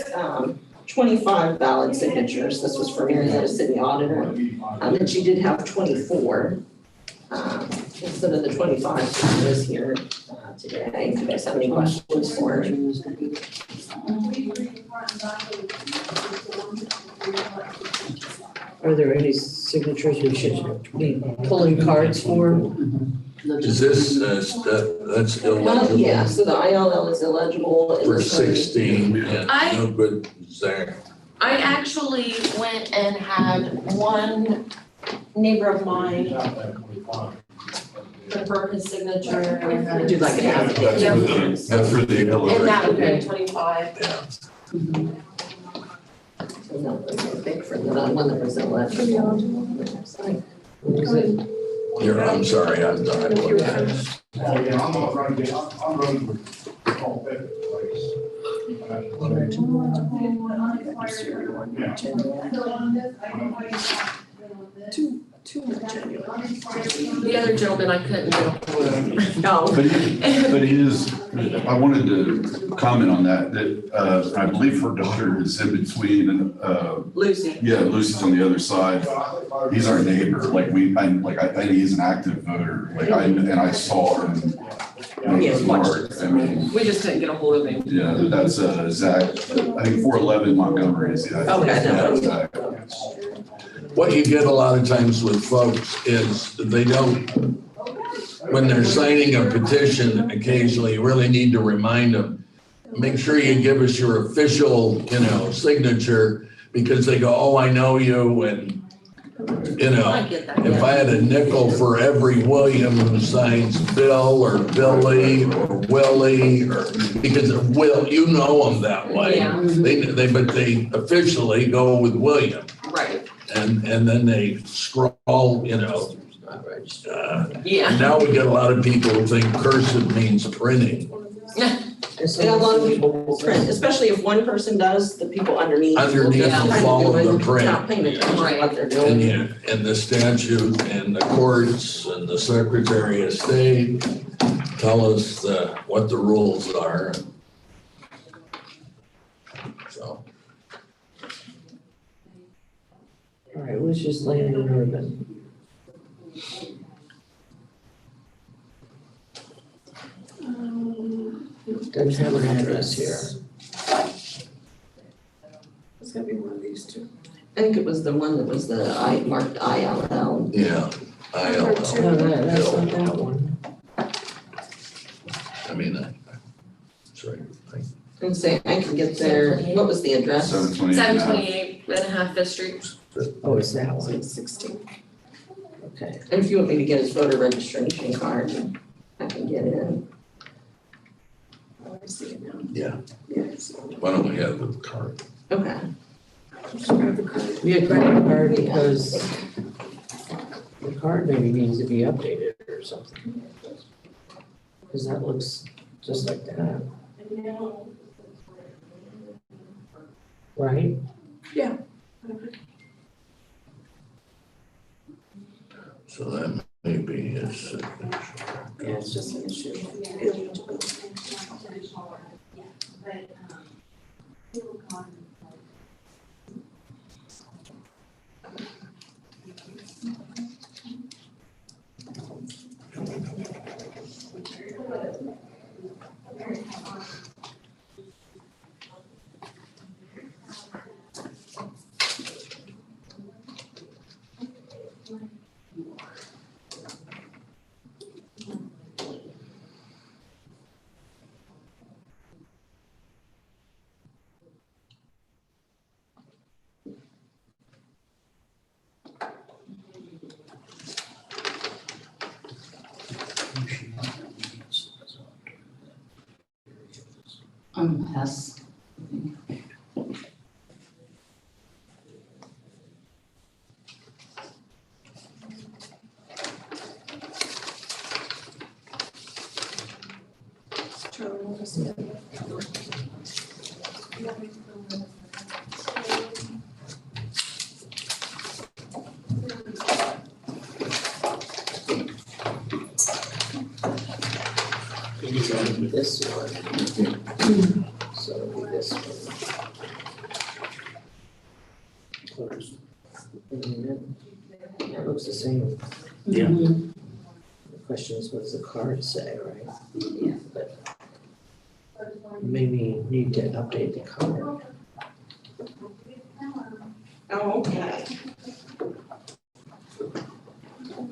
25 valid signatures. This was for Marietta City Auditor. And she did have 24, instead of the 25 that was here, today. If you guys have any questions for her. Are there any signatures we should be pulling cards for? Is this, that's illegible Yeah, so the ILL is illegible. and for this one- 16 and no good, Zach? I actually went and had one neighbor of mine confirm his signature and. Do like an affidavit. Yep. That's for the And illegible. that would be 25. So no, I think for the one that was illegible. Is it? Here, I'm sorry, I'm not. The other gentleman I couldn't get a hold of. No. But it is, I wanted to comment on that, I believe her daughter is in between, and, Lucy. yeah, Lucy's on the other side. He's our neighbor, I he's an active voter, and I saw him. Yes, watched Mark, I mean, We just couldn't get a hold of him. yeah, that's, Zach, I think 411 Montgomery is the. Okay, no. Zach. What you get a lot of times with folks is they don't, when they're signing a petition, occasionally you really need to remind them, make sure you give us your official, signature, because they go, oh, I know you, and, I get that. if I had a nickel for every William who signs Bill or Billy or Willie, or, because Will, you know them that way. Yeah. But they officially go with William. Right. And then they scroll, Yeah. now we get a lot of people who think cursive means printing. And a lot of people print, especially if one person does, the people underneath. will Underneath just will kind of follow do it, the print. Not paying attention to Right. what they're And doing. and the statute and the courts and the Secretary of State tell us what the rules are. So, All right, which is Landon Urban? Doesn't have an address here. It's gonna be one of these two. I think it was the one that was the marked ILL. yeah, I don't No, know. that's not that one. I mean, sorry. And say, I can get there, what was the address? 728. 728.5 Fifth Street. Oh, it's that So one, it's 16. okay. And if you want me to get his voter registration card, I can get in. Oh, I see it now. Yeah. Yeah, I see it. Why don't we have the card? Okay. Be a credit card because the card maybe needs to be updated or something. Because that looks just like that. Right? So that may be his signature. Yeah, it's just an issue. Hess. Charlie, want to see it? This one. So it'll be this one. And then that looks the same. Yeah. The question is, what does the card say, right? Yeah. But maybe need to update the card. Oh, okay.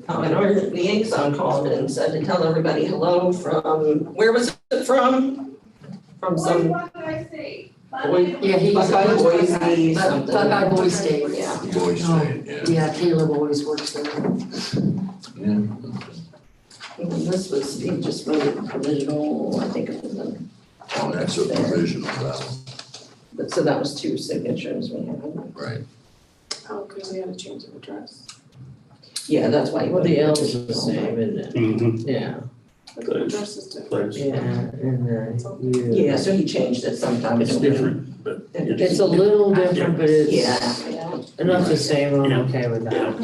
And our liaison called and said to tell everybody hello from, where was it from? From some. Boy, Yeah, he's. Buckeye Boise something. Buckeye Boys State. Yeah. Boy State, yeah. Yeah, Caleb always works there. Yeah. And this was, he just voted provisional, I think it was, Oh, that's a provisional ballot, but so that was 2 signatures we had. right? Oh, because we had a change of address. Yeah, that's why. he Well, the voted L's are the provisional. same, isn't it? Mm-hmm. Yeah, But the address is different. yeah, and you. Yeah, so he changed it sometime. It's different, but. It's a little different, but it's Yeah. enough the same, I'm Yeah. okay with that.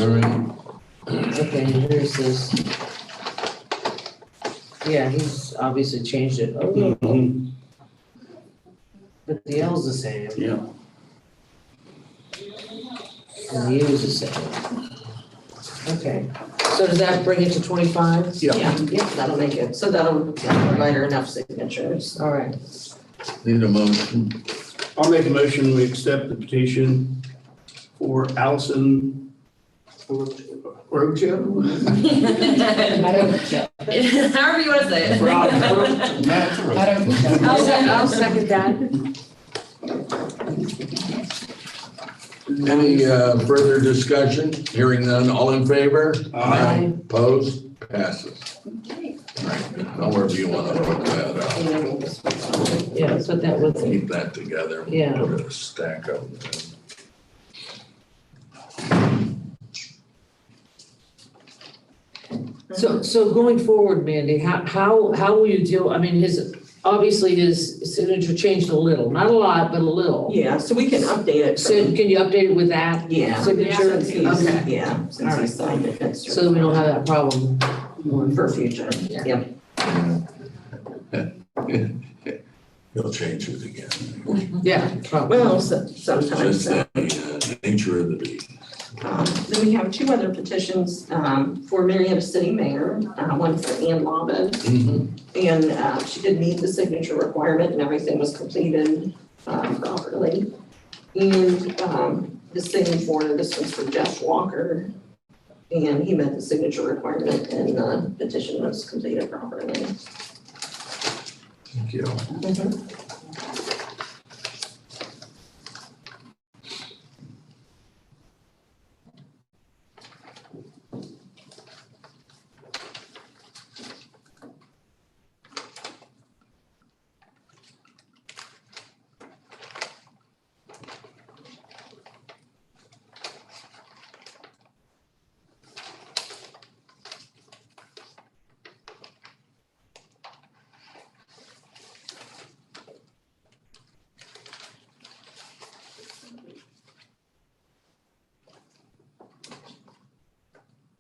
All right. Okay, here's this. Yeah, he's obviously changed it, Mhm. but the L's the same, Yeah. and the U's the same. Okay, so does that bring it to 25? Yeah, that'll make it, so that'll provide her enough signatures. All right, Need a motion? I'll make a motion, we accept the petition for Allison Rojo. However you wanna say it. I'll second that. Any further discussion? Hearing none, all in favor? Aye. Opposed? Passes. Okay. All right, however you want to put that up. And then we'll just- Yeah, let's put that with it. Keep that together. Yeah. Put a stack of them. So going forward, Mandy, how will you deal, I mean, obviously his signature changed a little, not a lot, but a little. Yeah, so we can update it. So can you update it with that Yeah. signature? Since he's- Okay, Yeah, since he signed it, that's. so that we don't have that problem. For future, Yeah. yep. He'll change it again. Yeah, probably. Well, sometimes. Just the nature of the beast. Then we have 2 other petitions for Marietta City Mayor, one for Ann Lobbin. And she did meet the signature requirement and everything was completed properly. And the same for, this one's for Jeff Walker. And he met the signature requirement and the petition was completed properly. Thank you.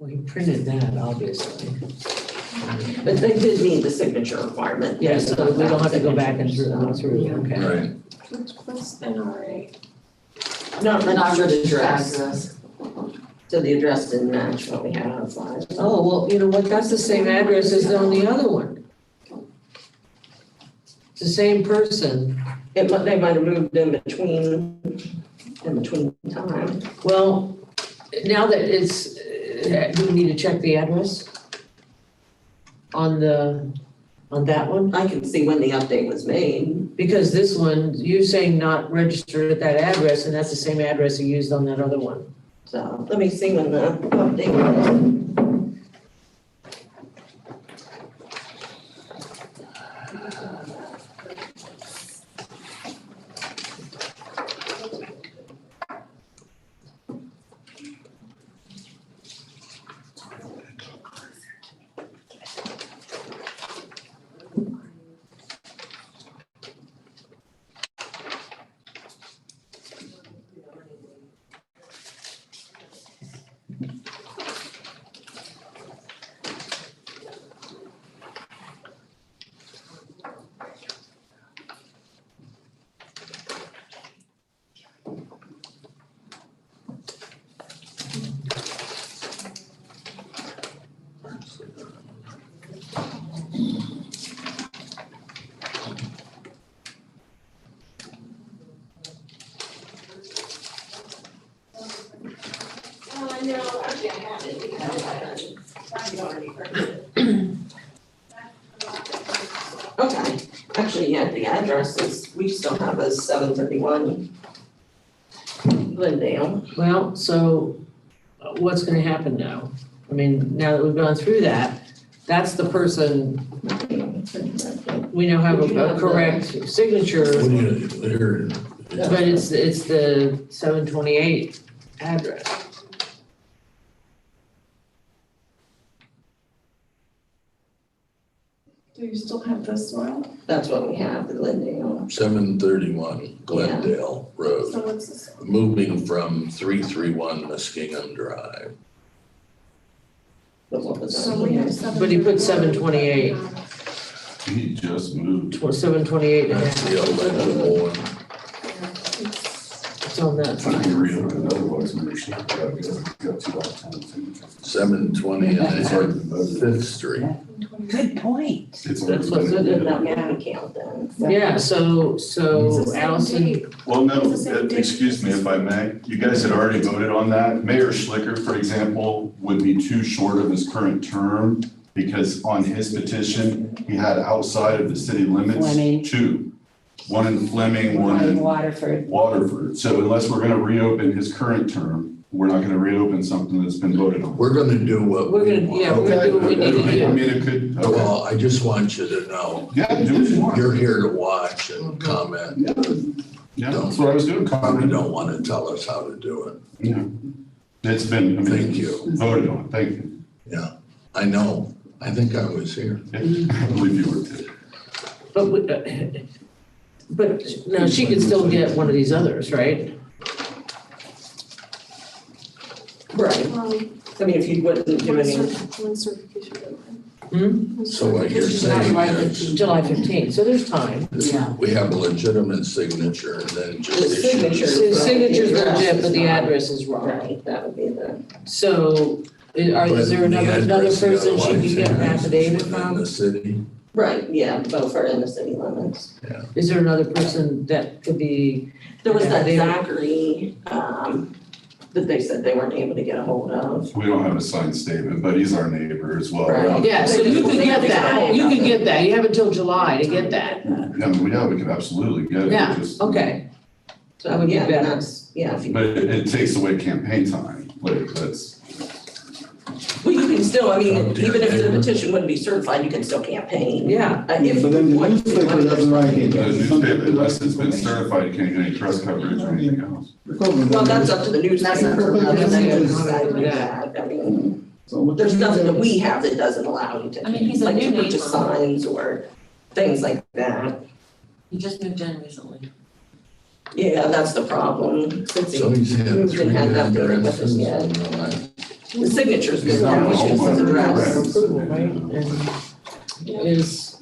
Well, he printed that, obviously. But they did need the signature requirement. Yeah, so we don't have to go back and go through, okay. Right. What's NRA? Not registered Address. address. So the address didn't match what we had on file. Oh, well, you know what, that's the same address as on the other one. It's the same person. They might have moved in between time. Well, now that it's, do we need to check the address? On that one? I can see when the update was made. Because this one, you're saying not registered at that address, and that's the same address you used on that other one. So let me see when the update was. Okay, actually, yeah, the address is, we still have as 731 Glendale. Well, so what's gonna happen now? I mean, now that we've gone through that, that's the person, we now have a correct signature, What do you, there, but it's the 728 address. Do you still have this one? That's what we have, the Glendale. 731 Glendale Road, So what's this? moving from 331 Muskingum Drive. But what was So on we here? have seven. But he put 728. He just moved. 728 and a That's half. the illegible one. It's on that I side. can reopen otherwise, when you're shut down, because I've got 2 out of 10 signatures. 720 and a half Fifth Street. Good point. It's That's already what's been- good. That man count then. Yeah, so It's the same Allison, date. Well, no, It's the same date. excuse me if I may. You guys had already voted on that. Mayor Schlicker, for example, would be too short of his current term because on his petition, he had outside of the city limits Fleming. 2. One in Fleming, one in Waterford. Waterford. So unless we're gonna reopen his current term, we're not gonna reopen something that's been voted on. We're gonna do what we're we gonna, want. yeah, we're gonna do what we need to I do. mean, it could, okay. Well, I just want you to know, Yeah, do what you want. you're here to watch and comment. Yeah, that's what I was doing, You comment. don't want to tell us how to do it. Yeah. It's been, I mean. Thank you. Voted on, thank you. I know. I think I was here. I believe you were too. But now she could still get one of these others, right? Right, I mean, if you wouldn't do any, When's certification deadline? So what you're saying is, July 15th, so there's time. we have a legitimate signature and then just The issue. signature. So the signature's The address legit, is but the not. address is wrong. right, that would be the. So is there But the another address, person she otherwise could get an it has affidavit within from? the city. Right, yeah, both are in the city limits. Is there another person that could be? There was that Yeah, they- Zachary, that they said they weren't able to get a hold of. We don't have a signed statement, but he's our neighbor as well. Right. Yeah, so you could get that, you could get that, you have until July to get that. Yeah, we could absolutely get it. Yeah, just- okay. So, That would be yeah, better. that's, yeah, if you, But it takes away campaign time, like, that's, well, you can still, I mean, Oh, dear even if the neighbor. petition wouldn't be certified, you can still campaign. Yeah, If But then the what you newspaper want- doesn't write it. the newspaper, unless it's been certified, you can't get any press coverage or anything else. Well, that's up to the newspaper, That's rather than up to- decide that. I mean, So what there's you nothing that do- we have that doesn't allow you to. I mean, he's a like new to purchase neighbor. signs or things like that. He just moved in recently. Yeah, that's the problem, since he So he's had moved 3 and hadn't updated with us addresses yet. in the last The signature's He's good. not Now, a it's just homeowner, the address. correct. Approval, right? And is,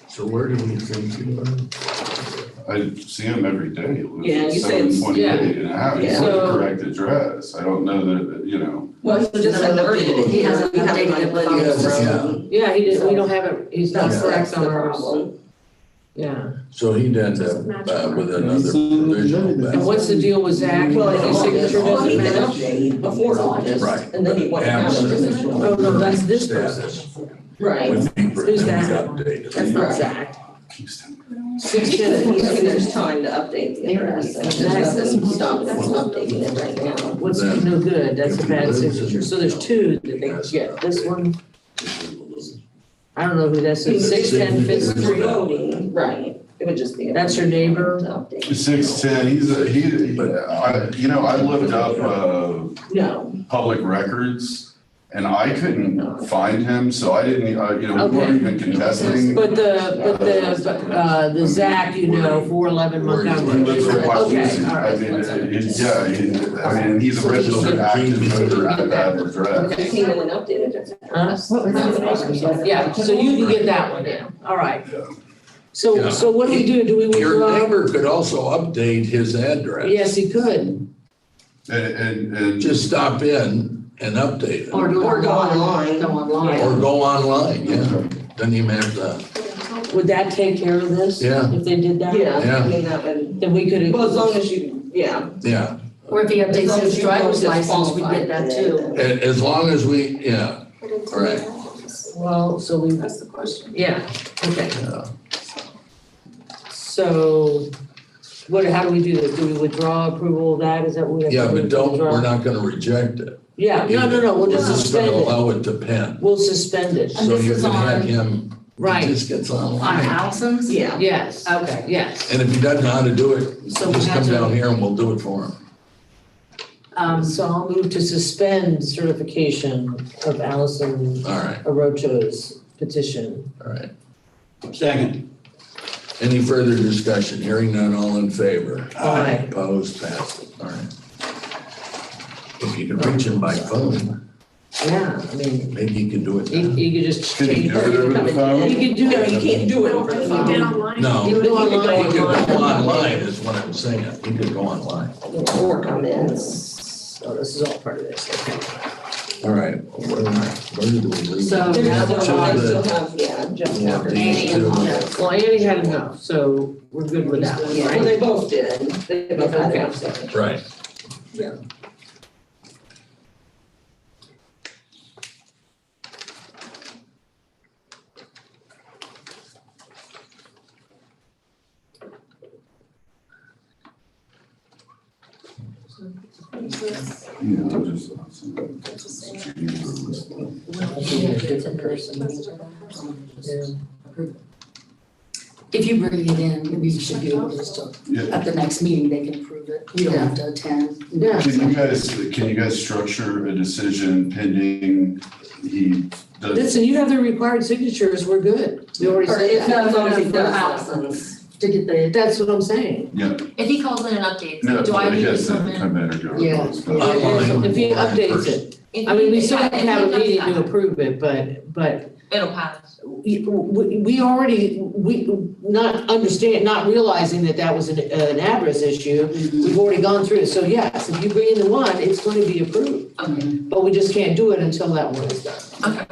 So where do we think you are? I see him every day. He lives Yeah, at you say it's- 728 and a half. It's Yeah. not the So- correct address. I don't know that, you know. Well, he just hasn't updated it. He hasn't We have updated it with Lydia us. Road. yeah, he did, we don't have it, he's not That's correct on the ours. problem. Yeah. So he'd end up with another provisional And ballot. what's the deal with Zach? Well, His signature well, he doesn't did match? update before August, Right. and then he went down to Oh, provisional. no, that's this person. Status Right, would be for Who's them to that? update That's it. not Zach. Houston. 610, he's saying there's time to update the address, and there's nothing stopping him from updating it right now. What's no good, that's a bad signature. So there's two that they could get. This one, I don't know who that's, 610 Fifth Street. Voting, right, it would just be. That's your neighbor? To update. 610, you know, I looked up, No, public records and I couldn't find him, so I didn't, you know, we weren't even contesting. But the Zach, 411 He Montgomery. lives right by Okay, Lucy. all I right. mean, he's a registered active voter at that address. he came in and updated it. Huh? Yeah, so you can get that one in, all right. So what do we do? Do we Your withdraw? neighbor could also update his address. Yes, he could. And Just stop in and update it. Or do Or go online. Go online. Or go online, yeah. Doesn't even have to, Would that take care of this? Yeah. If they did that? Yeah, I mean, that would, Then we could. well, as long as you, yeah. yeah. Or if he As long updates as his you driver's know it's license, we get that too. And as long as we, yeah, right. Well, so we, That's the question. yeah, okay. Yeah. So how do we do this? Do we withdraw approval of that? Is that what we have to do? Yeah, but don't, Withdraw? we're not gonna reject it. Yeah, no, we'll just We're just gonna suspend it. allow it to pen. We'll suspend it. And So this you is can have on- him, Right. he just gets On online. Allison's? Yeah. Yes. Okay. Yes. And if he doesn't know how to do it, So we just have come to- down here and we'll do it for him. So I'll move to suspend certification of Allison All right, Arocho's petition. all right. Second. Any further discussion? Hearing none, all in favor? Aye. Opposed, passed. All right. If you can reach him by phone, Yeah, I mean, maybe you can do it you now. could just Can you change. do it over the phone? You could do No, it. you can't do it over the You did phone. online? No, You he could do could online. go online is what I'm saying. He could go online. Or come in. Oh, this is all part of this, okay. All right, where do we leave? So it? now They we're still on To the- have, yeah, Jeff Yeah, Walker. these Annie and two. Jeff. Well, Annie had enough, so we're good with that one, Well, right? they both did. They both had Okay. enough signatures. Right. You know, just. If you bring it in, maybe you should be able to just, Yeah. at the next meeting, they can prove it. You don't have to attend. Yeah. Can you guys structure a decision pending he does? Listen, you have the required signatures, we're good. We already Or said if that. not, as long as he For does Allison's. To get the. That's what I'm saying. Yeah, If he calls in and updates, no, do I I need to guess come in? come in or do it. Yeah. Online. If he updates it, I mean, we still have to have a meeting to approve it, but It'll pass. we already, not realizing that that was an address issue, we've already gone through it. So yes, if you bring in the one, it's going to be approved. Okay. But we just can't do it until that one is done. Okay.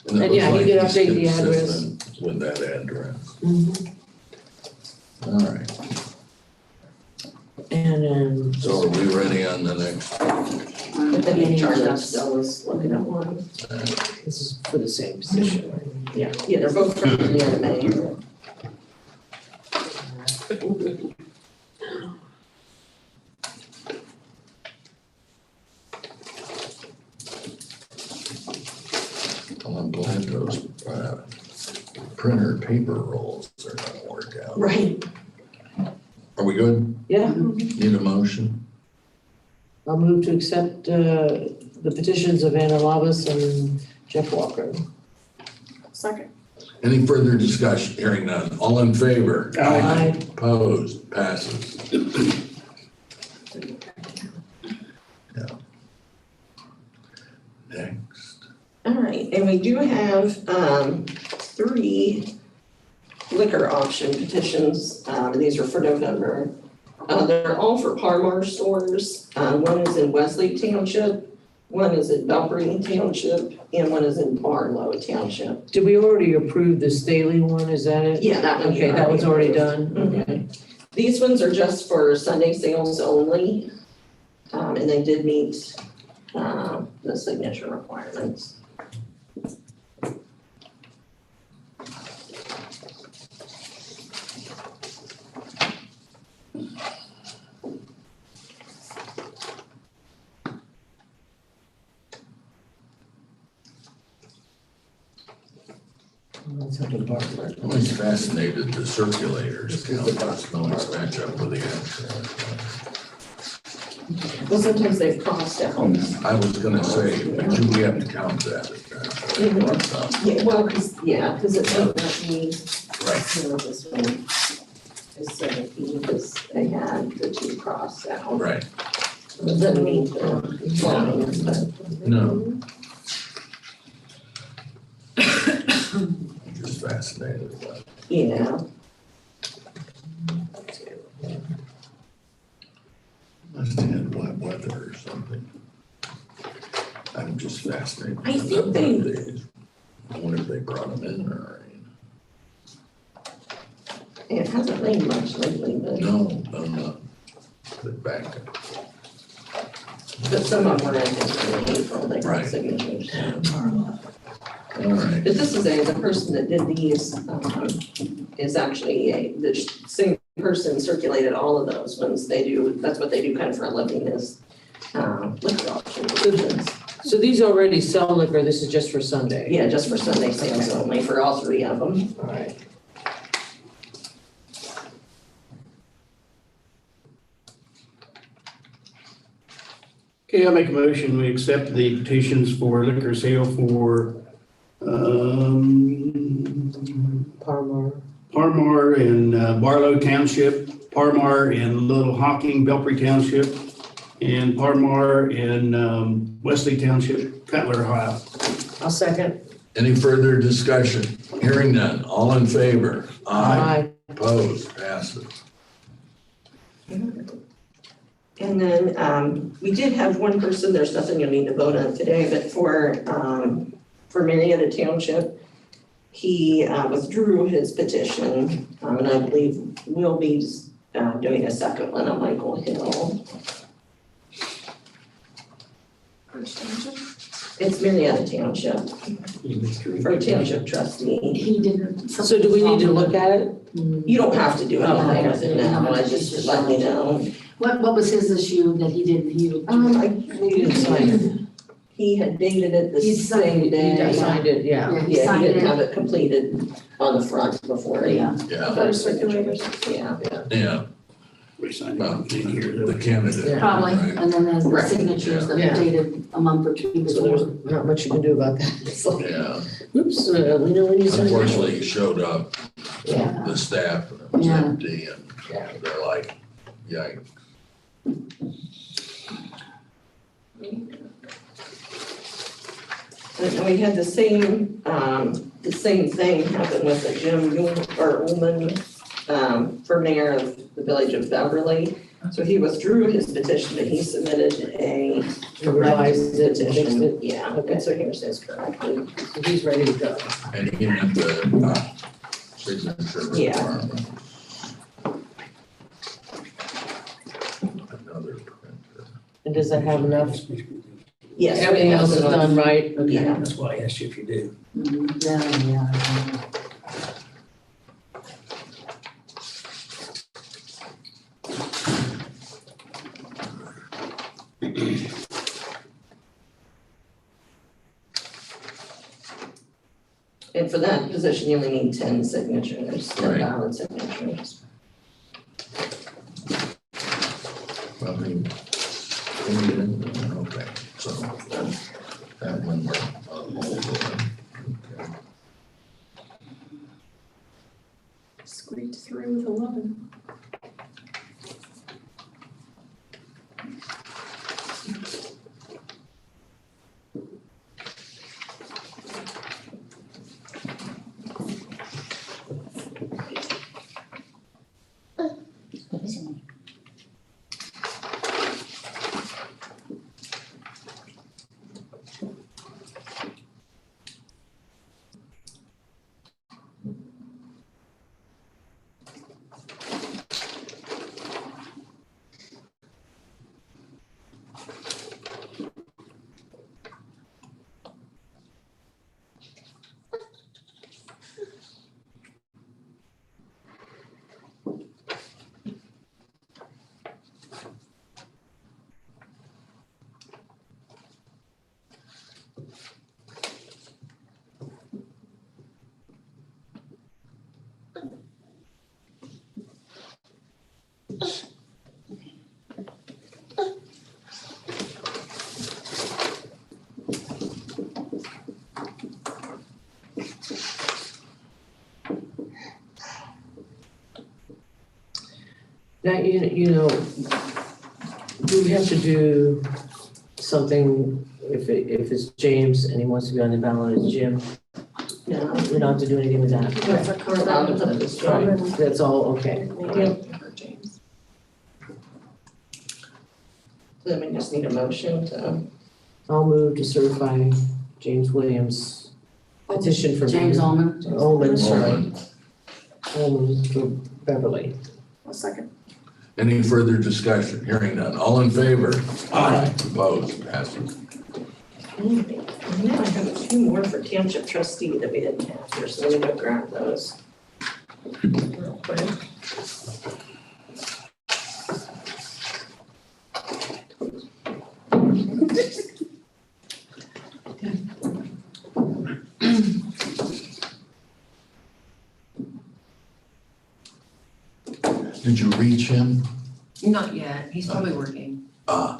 it And looks yeah, he like did he's update the address. consistent with that address. Mm-hmm. All right, And then, so are we ready on the next? But then the HR still was looking at one. this is for the same position, right? Yeah, they're both from the MMA. Well, I'm glad those printer paper rolls are gonna work out. Right. Are we good? Yeah, Need a motion? I'll move to accept the petitions of Anna Lavas and Jeff Walker. Second. Any further discussion? Hearing none. All in favor? Aye. Opposed? Passes. All right, and we do have, 3 liquor auction petitions, and these are for November. They're all for Parmar stores. One is in Wesley Township, one is in Belpre Township, and one is in Barlow Township. Did we already approve the Staley one, is that it? Yeah, that one. Okay, that one's already done, Mhm. okay. These ones are just for Sunday sales only, and they did meet, the signature requirements. Let's have a Bartlett. I'm always fascinated the circulators count, there's no match up with the actual. Well, sometimes they've crossed out. I was gonna say, but we have to count that. Yeah, well, cause it won't let me, Right. so this one is 17, because they had the 2 crossed out. Right, It doesn't mean the lines, but. no. I'm just fascinated about it. Yeah, Must have had wet weather or something. I'm just fascinated. I think they- I wonder if they brought them in or. it hasn't rained much lately, but, No, they're back. but some of them were in April, they got Right. signatures. All right, But this is the person that did these, is actually the same person circulated all of those ones. They do, that's what they do kind of for a living is, liquor auction petitions. So these already sell liquor, this is just for Sunday? Yeah, just for Sunday sales only, for all 3 of them. All right. Okay, I'll make a motion, we accept the petitions for liquor sale for, Parmar. Parmar in Barlow Township, Parmar in Little Hocking, Belpre Township, and Parmar in Wesley Township, Cutler, Ohio. I'll second. any further discussion? Hearing none, all in favor? Aye. Opposed, passes. And then, we did have one person, there's nothing you'll need to vote on today, but for Marietta Township, he withdrew his petition, and I believe we'll be doing a second one on Michael Hill. It's Marietta Township, for a township trustee. He didn't. So do we need to look at it? You don't have to do anything with it now, I just let me know. What was his issue that he didn't, He didn't sign it. He had dated it the He signed same it, day. He signed it, yeah. Yeah, he Yeah, he signed didn't it. have it completed on the front before he. Yeah. Yeah, Better circulators. Yeah, yeah, We signed well, it in here. the candidate. Yeah. Probably, right? and then there's the Right. signatures that Yeah. were dated a month or 2 So there's before. not much you can do about that. It's like, Yeah, oops, we know when you signed it. unfortunately, he showed up, Yeah. the staff, and it was Yeah. empty, and they're like, yikes. and we had the same thing happen with the Jim Ullman, for mayor of the village of Beverly. So he withdrew his petition, but he submitted a Revised it, fixed petition. it. Yeah, Okay. and so here's his corrected. So he's ready to go. And he met the signature Yeah. requirement. Another printer. And does that have enough? Yes. Everything else is done right? Okay. Yeah. That's why I asked you if you did. Yeah. And for that position, you only need 10 signatures, 10 Right. valid signatures. Well, okay, so that one we're on hold on. Okay. Squeaked through with 11. Now, you know, do we have to do something if it's James and he wants to be on the ballot as Jim? No, We don't have to do anything with that. that's a current ballot of this Right, one. that's all, okay. James. Then we just need a motion to, I'll move to certify James Williams petition for. James Allman. Ullman, sorry. Ullman for Beverly. A second. Any further discussion? Hearing none. All in favor? Aye. Opposed? Passes. now I have a few more for township trustee that we didn't have here, so let me go grab those. Real quick. Did you reach him? Not yet, he's probably working. Ah,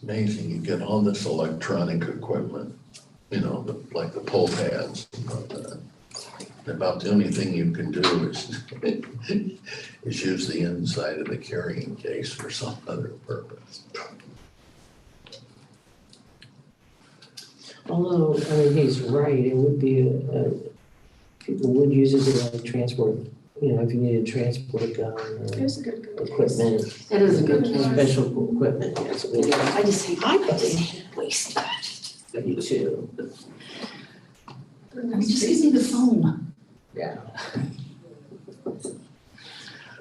amazing, you get all this electronic equipment, you know, like the pull pads. About the only thing you can do is use the inside of the carrying case for some other purpose. Although, I mean, he's right, it would be, people would use it as a transport, you know, if you needed to transport a gun or It's a good case. equipment, It is a good case. special equipment, yes, it would be. I just hate waste that. You too. It just gives me the foam. Yeah.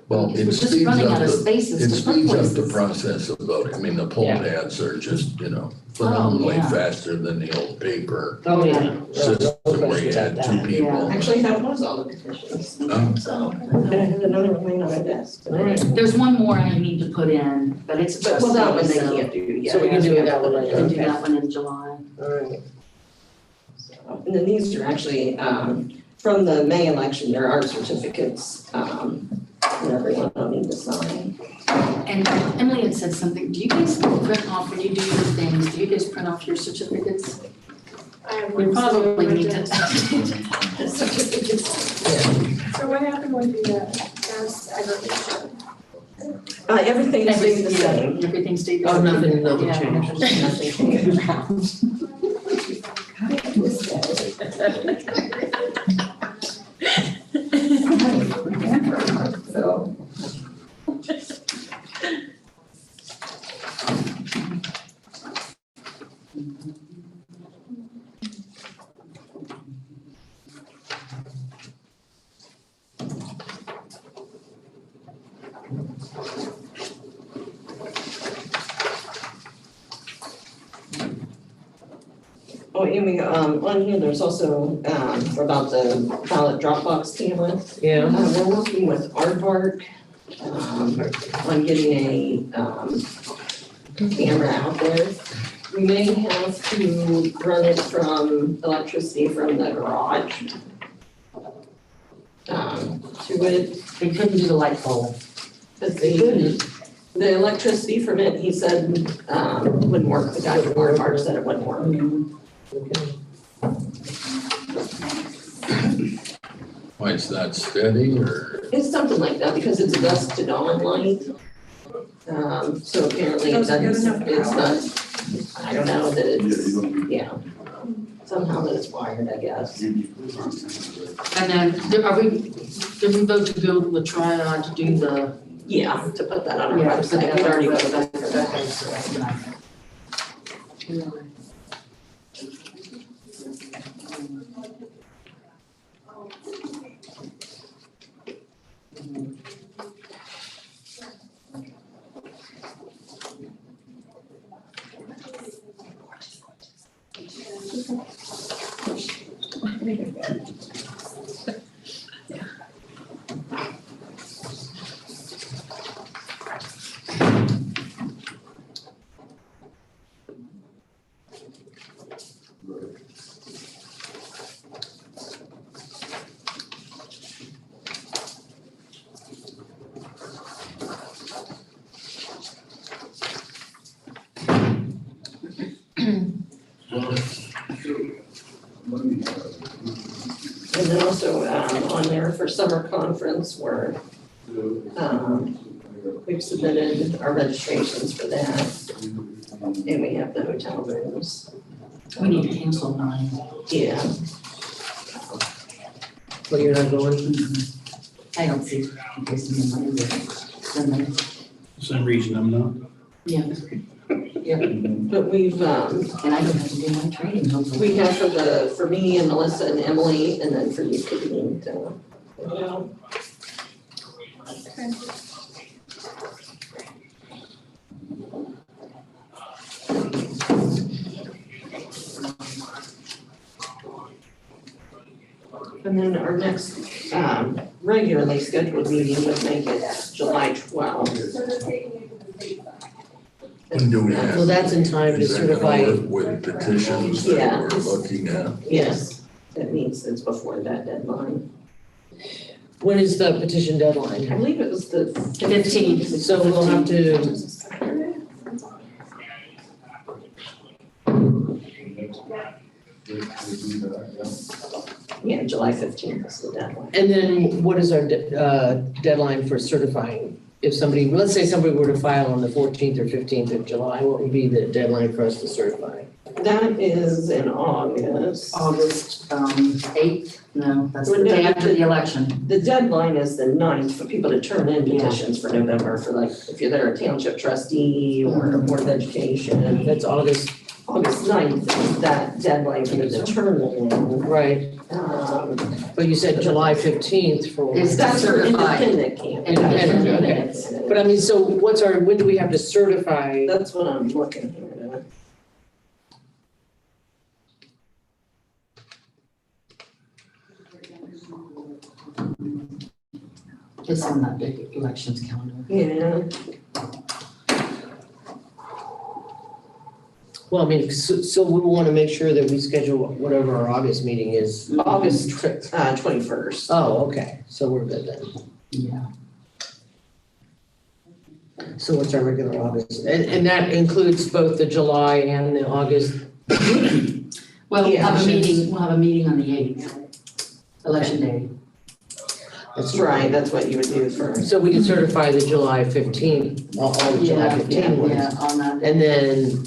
Well, it We're just speeds running up out of the, spaces it to put speeds up the places. process of voting. I mean, the poll Yeah. pads are just, you know, phenomenally yeah. faster than the old paper Oh, yeah. system where you had two people. Actually, that was all the petitions, Oh. so I have another one laying on my desk. All right. There's one more I need to put in, but it's just. But, well, that one they so- can't do yet. So we can do that one We later, can do okay. that one in July. All right. And then these are actually, from the May election, there are certificates, that everyone will need to sign. And Emily had said something, do you guys print off, when you do your things, do you guys print off your certificates? I have We one. probably need to. Certificates. So what happened with the gas aggregation? Everything stays the same. Everything stayed the Oh, same. nothing Yeah, changed. Nothing changed. So. Oh, Amy, on here, there's also, about the ballot Dropbox camera. Yeah. We're working with Aardvark, on getting a, camera out there. We may have to run it from electricity from the garage, to it, They couldn't do the light bulb. because the electricity from it, he said, wouldn't work. The guy from Aardvark said it wouldn't work. Okay. Why, is that steady or? It's something like that, because it's a dusk to dawn light. So apparently it doesn't, it's not, I don't know that it's, yeah. Somehow that it's wired, I guess. And then, did we vote to go with Triad to do the? Yeah, to put that on our Yeah, website, we already voted. And then also, on there for summer conference, we're, we've submitted our registrations for that. And we have the hotel rooms. We need to cancel 9. Yeah, Well, you're not going? I don't see, in case you mind, then For some reason I'm not. yeah, but we've, and I don't have to do my training, hopefully. we have for me and Melissa and Emily, and then for you, Katie, to, you know. And then our next, regularly scheduled meeting would make it July 12th. When do we have? Well, that's in time to Is that gonna certify. work with petitions that Yeah. we're looking at? Yes, it means it's before that deadline. When is the petition I deadline? believe it was the 15th. So we'll have to, Yeah, July 15th is the deadline. and then what is our deadline for certifying? If somebody, let's say somebody were to file on the 14th or 15th of July, what would be the deadline for us to certify? That is in August. August 8th, no, that's the Well, no, day after the election. The deadline is the 9th for people to turn in petitions for November, for like, if you're there a township trustee or a board of education. That's August, August 9th is that deadline for them to turn in. right, but you said July 15th for. Is that That's for certified? independent candidates. Independent, okay. But I mean, so what's our, when do we have to certify? That's what I'm looking here. It's on that big elections calendar. Yeah, Well, I mean, so we want to make sure that we schedule whatever our August meeting is. August 21st. Oh, okay, so we're good then. Yeah. So what's our regular August? And that includes both the July and the August? Well, Yeah. we'll have a meeting on the 8th, election day. That's Right, that's what you would do first. So we can certify the July 15th, all the July Yeah, 15 ones. yeah, on that. And then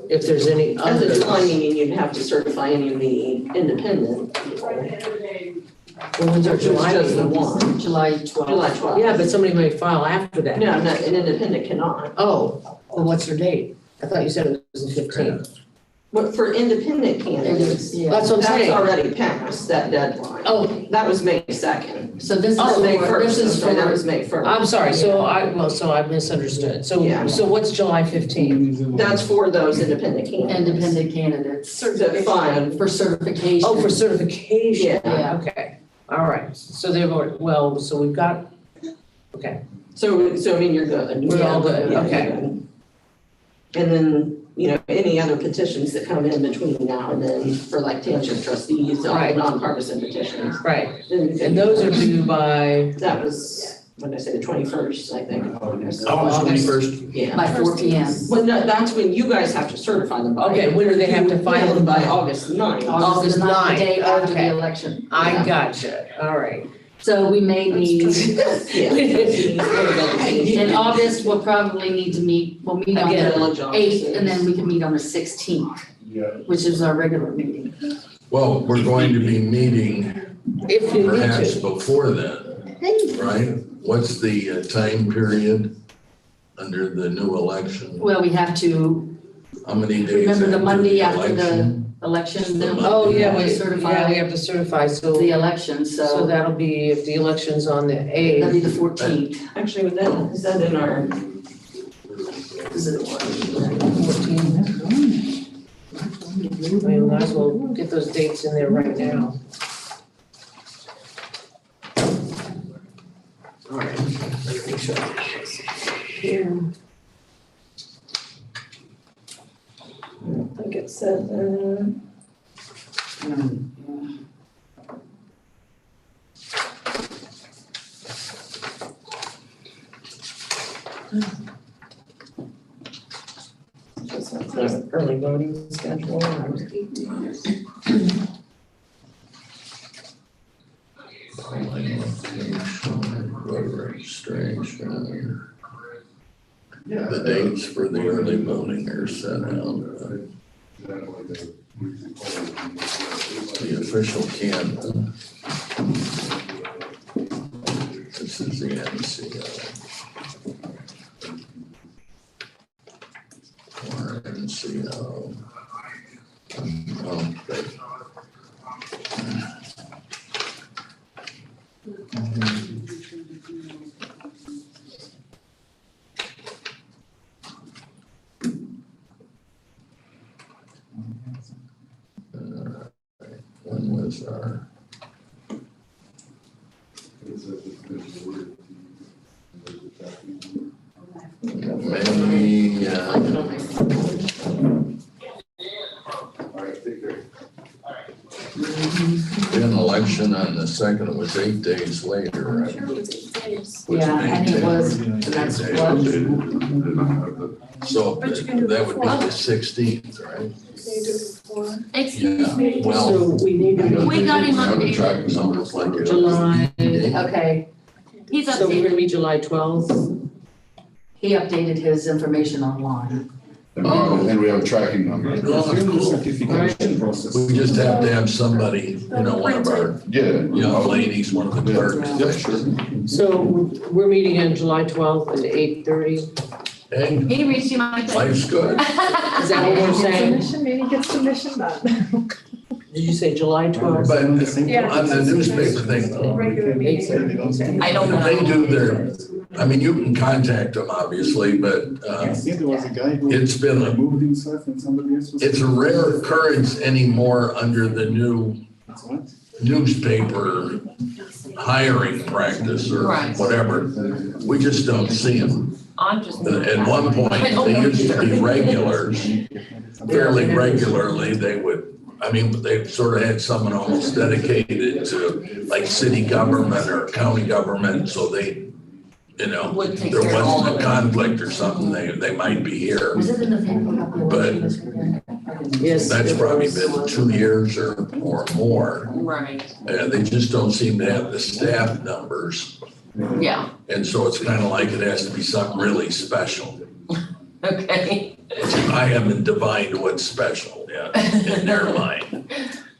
if there's any At the others. July meeting, you'd have to certify any of the independent. Well, when's our July Just the meeting? one. July 12th. July 12th. Yeah, but somebody may file after that. No, an independent cannot. Oh, well, what's her date? I thought you said it was the 15th. But for independent candidates, Yeah. That's what I'm that's saying. already passed, that deadline. Oh, That was May 2nd. So this is Oh, May for, 1st, this is so that for, was May 1st. I'm sorry, so I misunderstood. Yeah. So what's July 15th? That's for those independent candidates. independent candidates. The five. For certification. Oh, for certification? Yeah. Okay, all right. So they've already, well, so we've got, okay. So I mean, you're good. We're all good, Yeah, okay. you're good. And then, you know, any other petitions that come in between now and then for like township trustees, all Right. nonpartisan petitions. Right, then you can- and those are due by, That was, what did I say, the 21st, I think. August 21st. Yeah. By 4 p.m. Well, no, that's when you guys have to certify them by. Okay, when do they have to file them by? By August 9th. August the 9th, day after okay. the election. I Yeah. gotcha, all right. So we may need, Yeah. in August, we'll probably need to meet, we'll meet on Again. the 8th, and then we can meet on the 16th, which is our regular meeting. Well, we're going to be meeting If you need perhaps to. before then, right? What's the time period under the new election? Well, we have to How many days remember the after Monday after the election? election, then Oh, yeah, we certify have to certify, so, the election, so so that'll be, if the election's on the that'll be 8th. the 14th. Actually, is that in our? Is it one? 14th. I mean, we might as well get those dates in there right now. sure. Here. I don't think it said that. This one's the early voting schedule. Voter registration. The dates for the early voting are set out. The official candidate. This is the NCO. Or NCO. Okay. When was our? Maybe, an election on the second, it was 8 days later, right? Sure, it was 8 days. Yeah, and it was, and that's what, So But you can do it that would be before. the 16th, right? They do it before. Excuse me, Yeah, well. So we need to. We got him I'm updated. tracking numbers like it. July. okay, He's So we're updated. gonna be July 12th. he updated his information online. And we have a tracking number. Oh, that's cool. Certification process. We just have to have somebody, you know, one of our Yeah. young ladies, one of the clerks. Yeah, sure. So we're meeting on July 12th at 8:30. Hey, He reached you, Mike. life's good. Is that what we're saying? Submission, maybe get submission done. Did you say July 12th? But on Yeah. the newspaper thing, Regular meeting. I don't know. they do their, I mean, you can contact them obviously, but Yeah, there was a guy who it's been a, removed himself and somebody else was. it's a rare occurrence anymore under the new That's what? newspaper hiring practice or Right. whatever. We just don't see them. I'm just. At one point, they used to be regulars, fairly regularly, they would, I mean, they sort of had someone almost dedicated to like city government or county government, so they, you know, Would take there care of all wasn't of a it. conflict or something, they might be here. Was it in the family? But- Yes. That's it probably was. been 2 years or more. Right, They just don't seem to have the staff numbers. yeah, And so it's kind of like it has to be something really special. okay, I haven't divined what's special yet in their mind.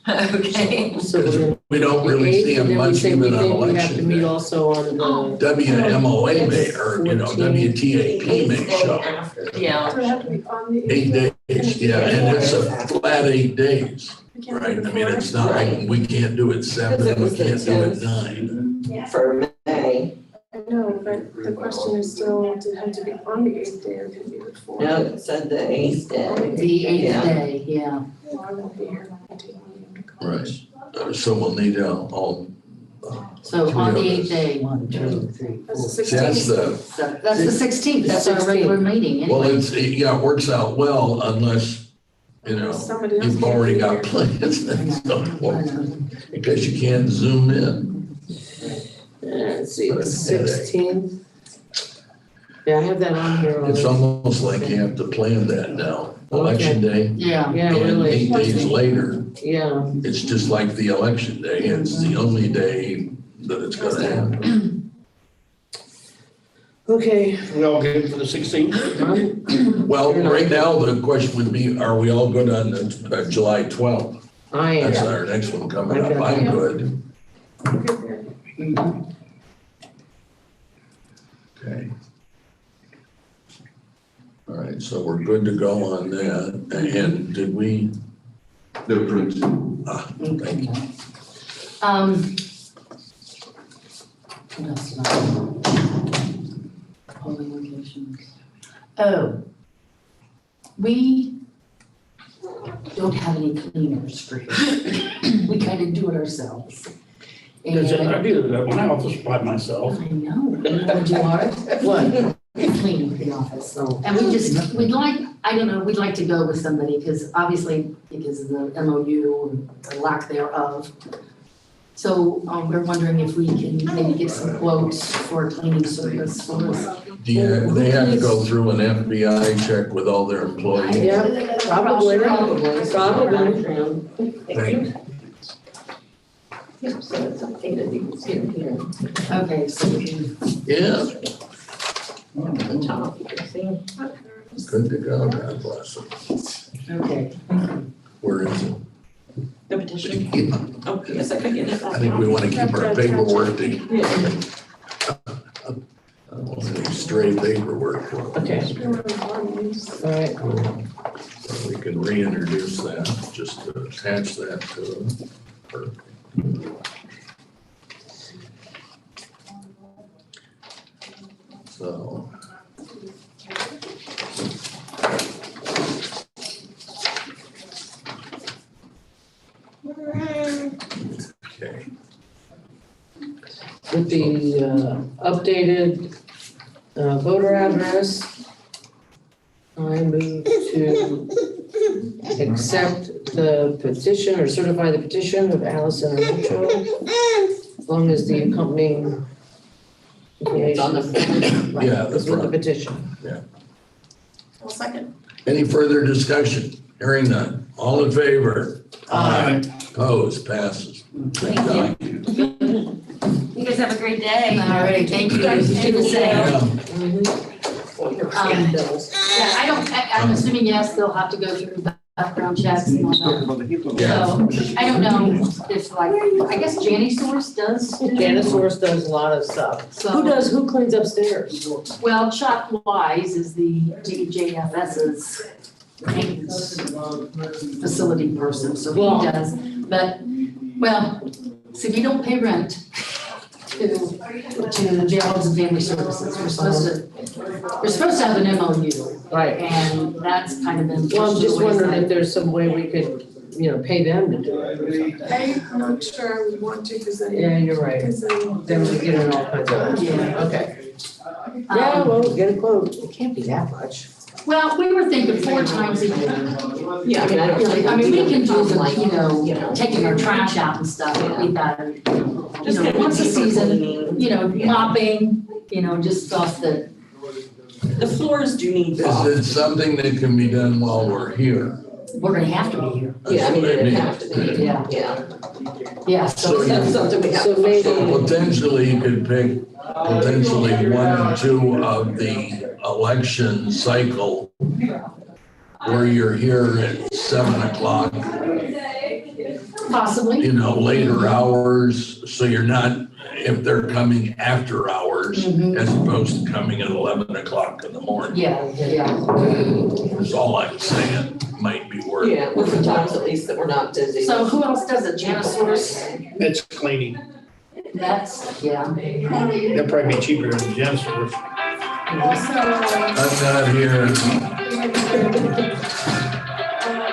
okay. So we're gonna. We don't really see And them then we much say we even on think we have to election meet day. also on the. WMOA may, or, you know, WTAP may show. Yeah, So it have to be on the 8 days, yeah, and it's a flat 8 days, We can't do right? it I mean, before. it's not like we can't do it 7, we can't do it 9. For May. I know, but the question is still, does it have to be on the 8th day or can it be before? No, it said the 8th day. The eighth Yeah. day, yeah. Well, I won't be here. I'll take one of them to college. So we'll need all, So on the Three of 8th us. day, 1, 2, 3, 4. That's the see, that's 16th. the, That's the 16th, that's our regular meeting well, anyway. it's, yeah, it works out well unless, you know, Somebody else you've can't already be got here. plans at some point, because you can't zoom in. Let's see, the 16th. Yeah, I have that on here It's already. almost like you have to plan that now. Election day, Yeah. Yeah, and really, 8 days later, yeah. it's just like the election day. It's the only day that it's gonna happen. Okay. We all good for the 16th? Well, right now, the question would be, are we all good on the July 12th? I am. That's our next one coming up. I'm good. Good there. Okay. All right, so we're good to go on that. And did we, They're printed. thank you. What else did I have? Polling locations. Oh. We don't have any cleaners for here. We kind of do it ourselves. Because I And do that when I office by myself. I know, would you are? What? Cleaning the office. Oh. And we'd like, I don't know, we'd like to go with somebody, because obviously, because of the MOU and the lack thereof. So, we're wondering if we can maybe get some quotes for a cleaning service for us. Do you, they have to go through an FBI check with all their employees? Yeah, probably. Probably. Probably. Thank- Yep, so it's updated, you can see it here. Okay, so we can, Yeah, At the top, you can see. good to go, God bless them. okay. Where is it? The petition? Oh, yes, I could get it back I think we out. want to keep our paperwork to, Yeah. I don't want any stray paperwork. Okay, all right. So we can reintroduce that, just to attach that to her. So. Okay. With the updated voter address, I move to accept the petition or certify the petition of Allison Mitchell, as long as the accompanying It's on the information front. Yeah, the is with the front. petition. I'll second. Any further discussion? Hearing none. All in favor? Aye. Opposed, passes. Thank you. You guys have a great day. All right, thank you. Do the same. Yeah. I'm assuming, yes, they'll have to go through background checks and whatnot. Yeah. So, I don't know if like, I guess Janisource does. Janisource does a lot of stuff. Who cleans upstairs? Well, Chuck Wise is the DJFS's maintenance facility person, so he does. But, well, see, we don't pay rent to jails and family services. We're supposed to have an MOU, Right. and that's kind of been. Well, I'm just pushed away. wondering if there's some way we could, pay them to do it. I'm not sure I would want to, because then. Yeah, you're right. Because then. Then we get in all kinds of, Yeah. okay. Yeah, well, get a quote. It can't be that much. Well, we were thinking 4 times a year. Yeah, I mean, I don't Really, I mean, we can do the, like, taking our trash out and stuff, but we've got, Just get once a deeper season, cleaning. mopping, just stuff that, The floors do need Is buff. it something that can be done while we're here? we're gonna have to be here. Yeah, I mean, That's what it'd have to be, Yeah. yeah. Yeah, So so, That's something we have So to. maybe- So potentially you could pick potentially 1 and 2 of the election cycle where you're here at 7:00, possibly, later hours, so you're not, if they're coming after hours Mhm. as opposed to coming at 11:00 in the morning. yeah. Is all I'm saying, might be worth. Yeah, with the times at least that we're not busy. So who else does it? Janisource? It's cleaning. That's, yeah. That'd probably be cheaper than Janisource. Also, I'm not here.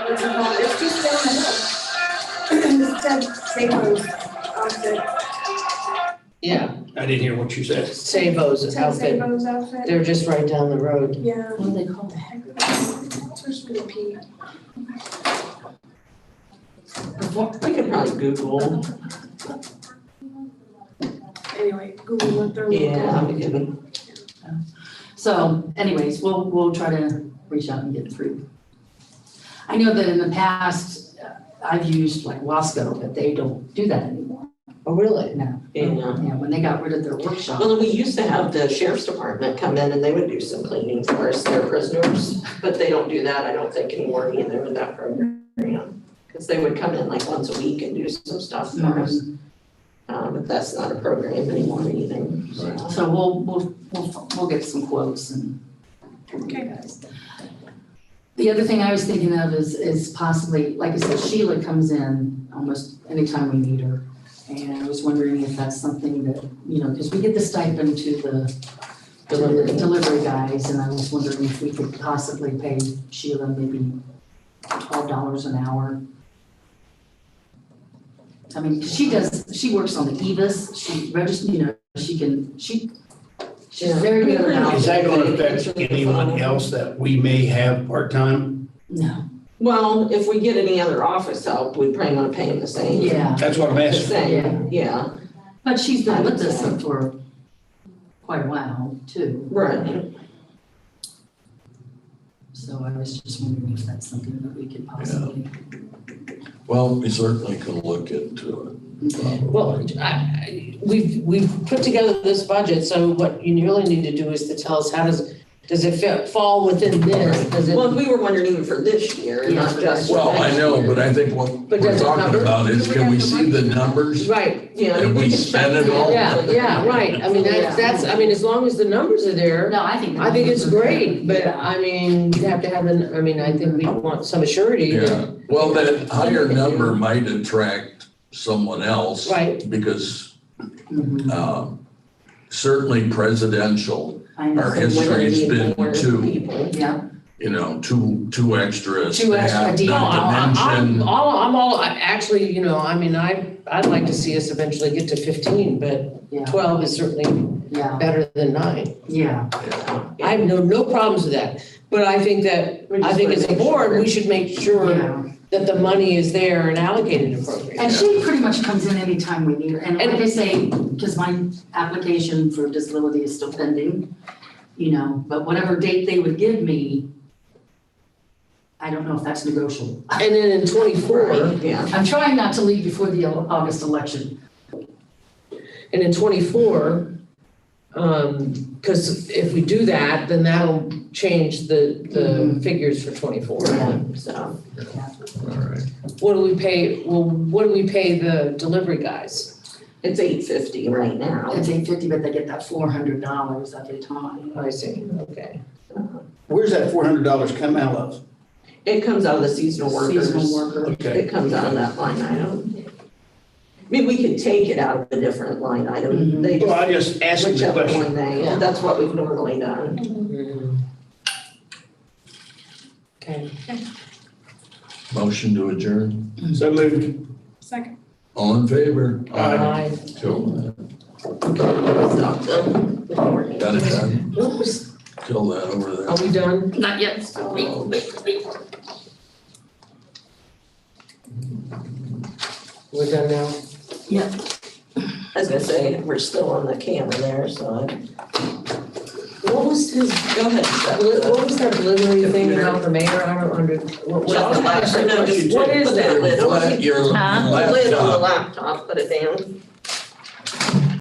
what's it called? It's just down the hill. It said Savo's outfit. Yeah, I didn't hear what you said. Savo's It said outfit. Savo's outfit. They're just right down the road. Yeah. What do they call that? Starts with a P. We could probably Google. Anyway, Google what they're. Yeah, we can. So anyways, we'll try to reach out and get through. I know that in the past, I've used like Wasco, but they don't do that anymore. Oh, really? No. Yeah. Yeah, when they got rid of their workshop. Well, we used to have the sheriff's department come in and they would do some cleaning for us, their prisoners, but they don't do that, I don't think anymore either with that program. Because they would come in like once a week and do some stuff for us. But that's not a program anymore either. So. So we'll get some quotes and. Okay. The other thing I was thinking of is possibly, like I said, Sheila comes in almost anytime we need her. And I was wondering if that's something that, because we get the stipend to the delivery guys, and I was wondering if we could possibly pay Sheila maybe $12 an hour. I mean, 'cause she works on the EVIS, she registers, you know, she's very good about. Is that gonna affect anyone else that we may have part-time? No, Well, if we get any other office help, we plan on paying the same. yeah, That's what I'm The asking. same, yeah, but she's been with us for quite a while too. right. So I was just wondering if that's something that we could possibly. Well, we certainly can look into it. Well, we've put together this budget, so what you really need to do is to tell us, how does it fall within this? Does it? Well, we were wondering even for this year and not just. Well, I know, but I think what But we're does it talking cover? about is, can we see the numbers? Right, Yeah. And we can spend check it all? yeah, right, I mean, that's, I mean, as long as the numbers are there, No, I think. I think it's great, but Yeah. I mean, you have to have I mean, I think we want some surety that, Yeah, well, that higher number might attract someone else. right, Because Mhm. certainly presidential, I know. our history's been More two, people. Yeah, two extra Two extra staff, deals. not to mention. Actually, you know, I mean, I'd like to see us eventually get to 15, but yeah, 12 is certainly yeah, better than 9. yeah. I have no problems with that, but I think that, We just I think wanna as a make board, sure. we should make sure Yeah. that the money is there and allocated And appropriately. she pretty much comes in anytime we need her, and like I say, because my application for disability is still pending, you know, but whatever date they would give me, I don't know if that's negotiable. And then in 24, Yeah, I'm trying not to leave before the August election. and in 24, because if we do that, then that'll change the figures for 24. Yeah. So, All right. what do we pay the delivery guys? it's $850 right now. It's $850, but they get that $400 every time. I see, okay. Where's that $400 come out of? It comes out of the seasonal workers. Seasonal worker. Okay. It comes out of that line item. I mean, we can take it out of a different line item. They Well, just, I just asked the whichever question. one they, Yeah. that's what we've normally done. Okay. Motion to adjourn. So moved. Second. All in favor? Aye. Till, Stop them before me. got it done? Oops, Kill that over there. are we done? Not yet, still. We're done now? I was gonna say, we're still on the camera there, so What was his, go ahead. what was that delivery thing about the mayor? I don't under, what What is that? Let your Lid on the laptop. laptop, put it down.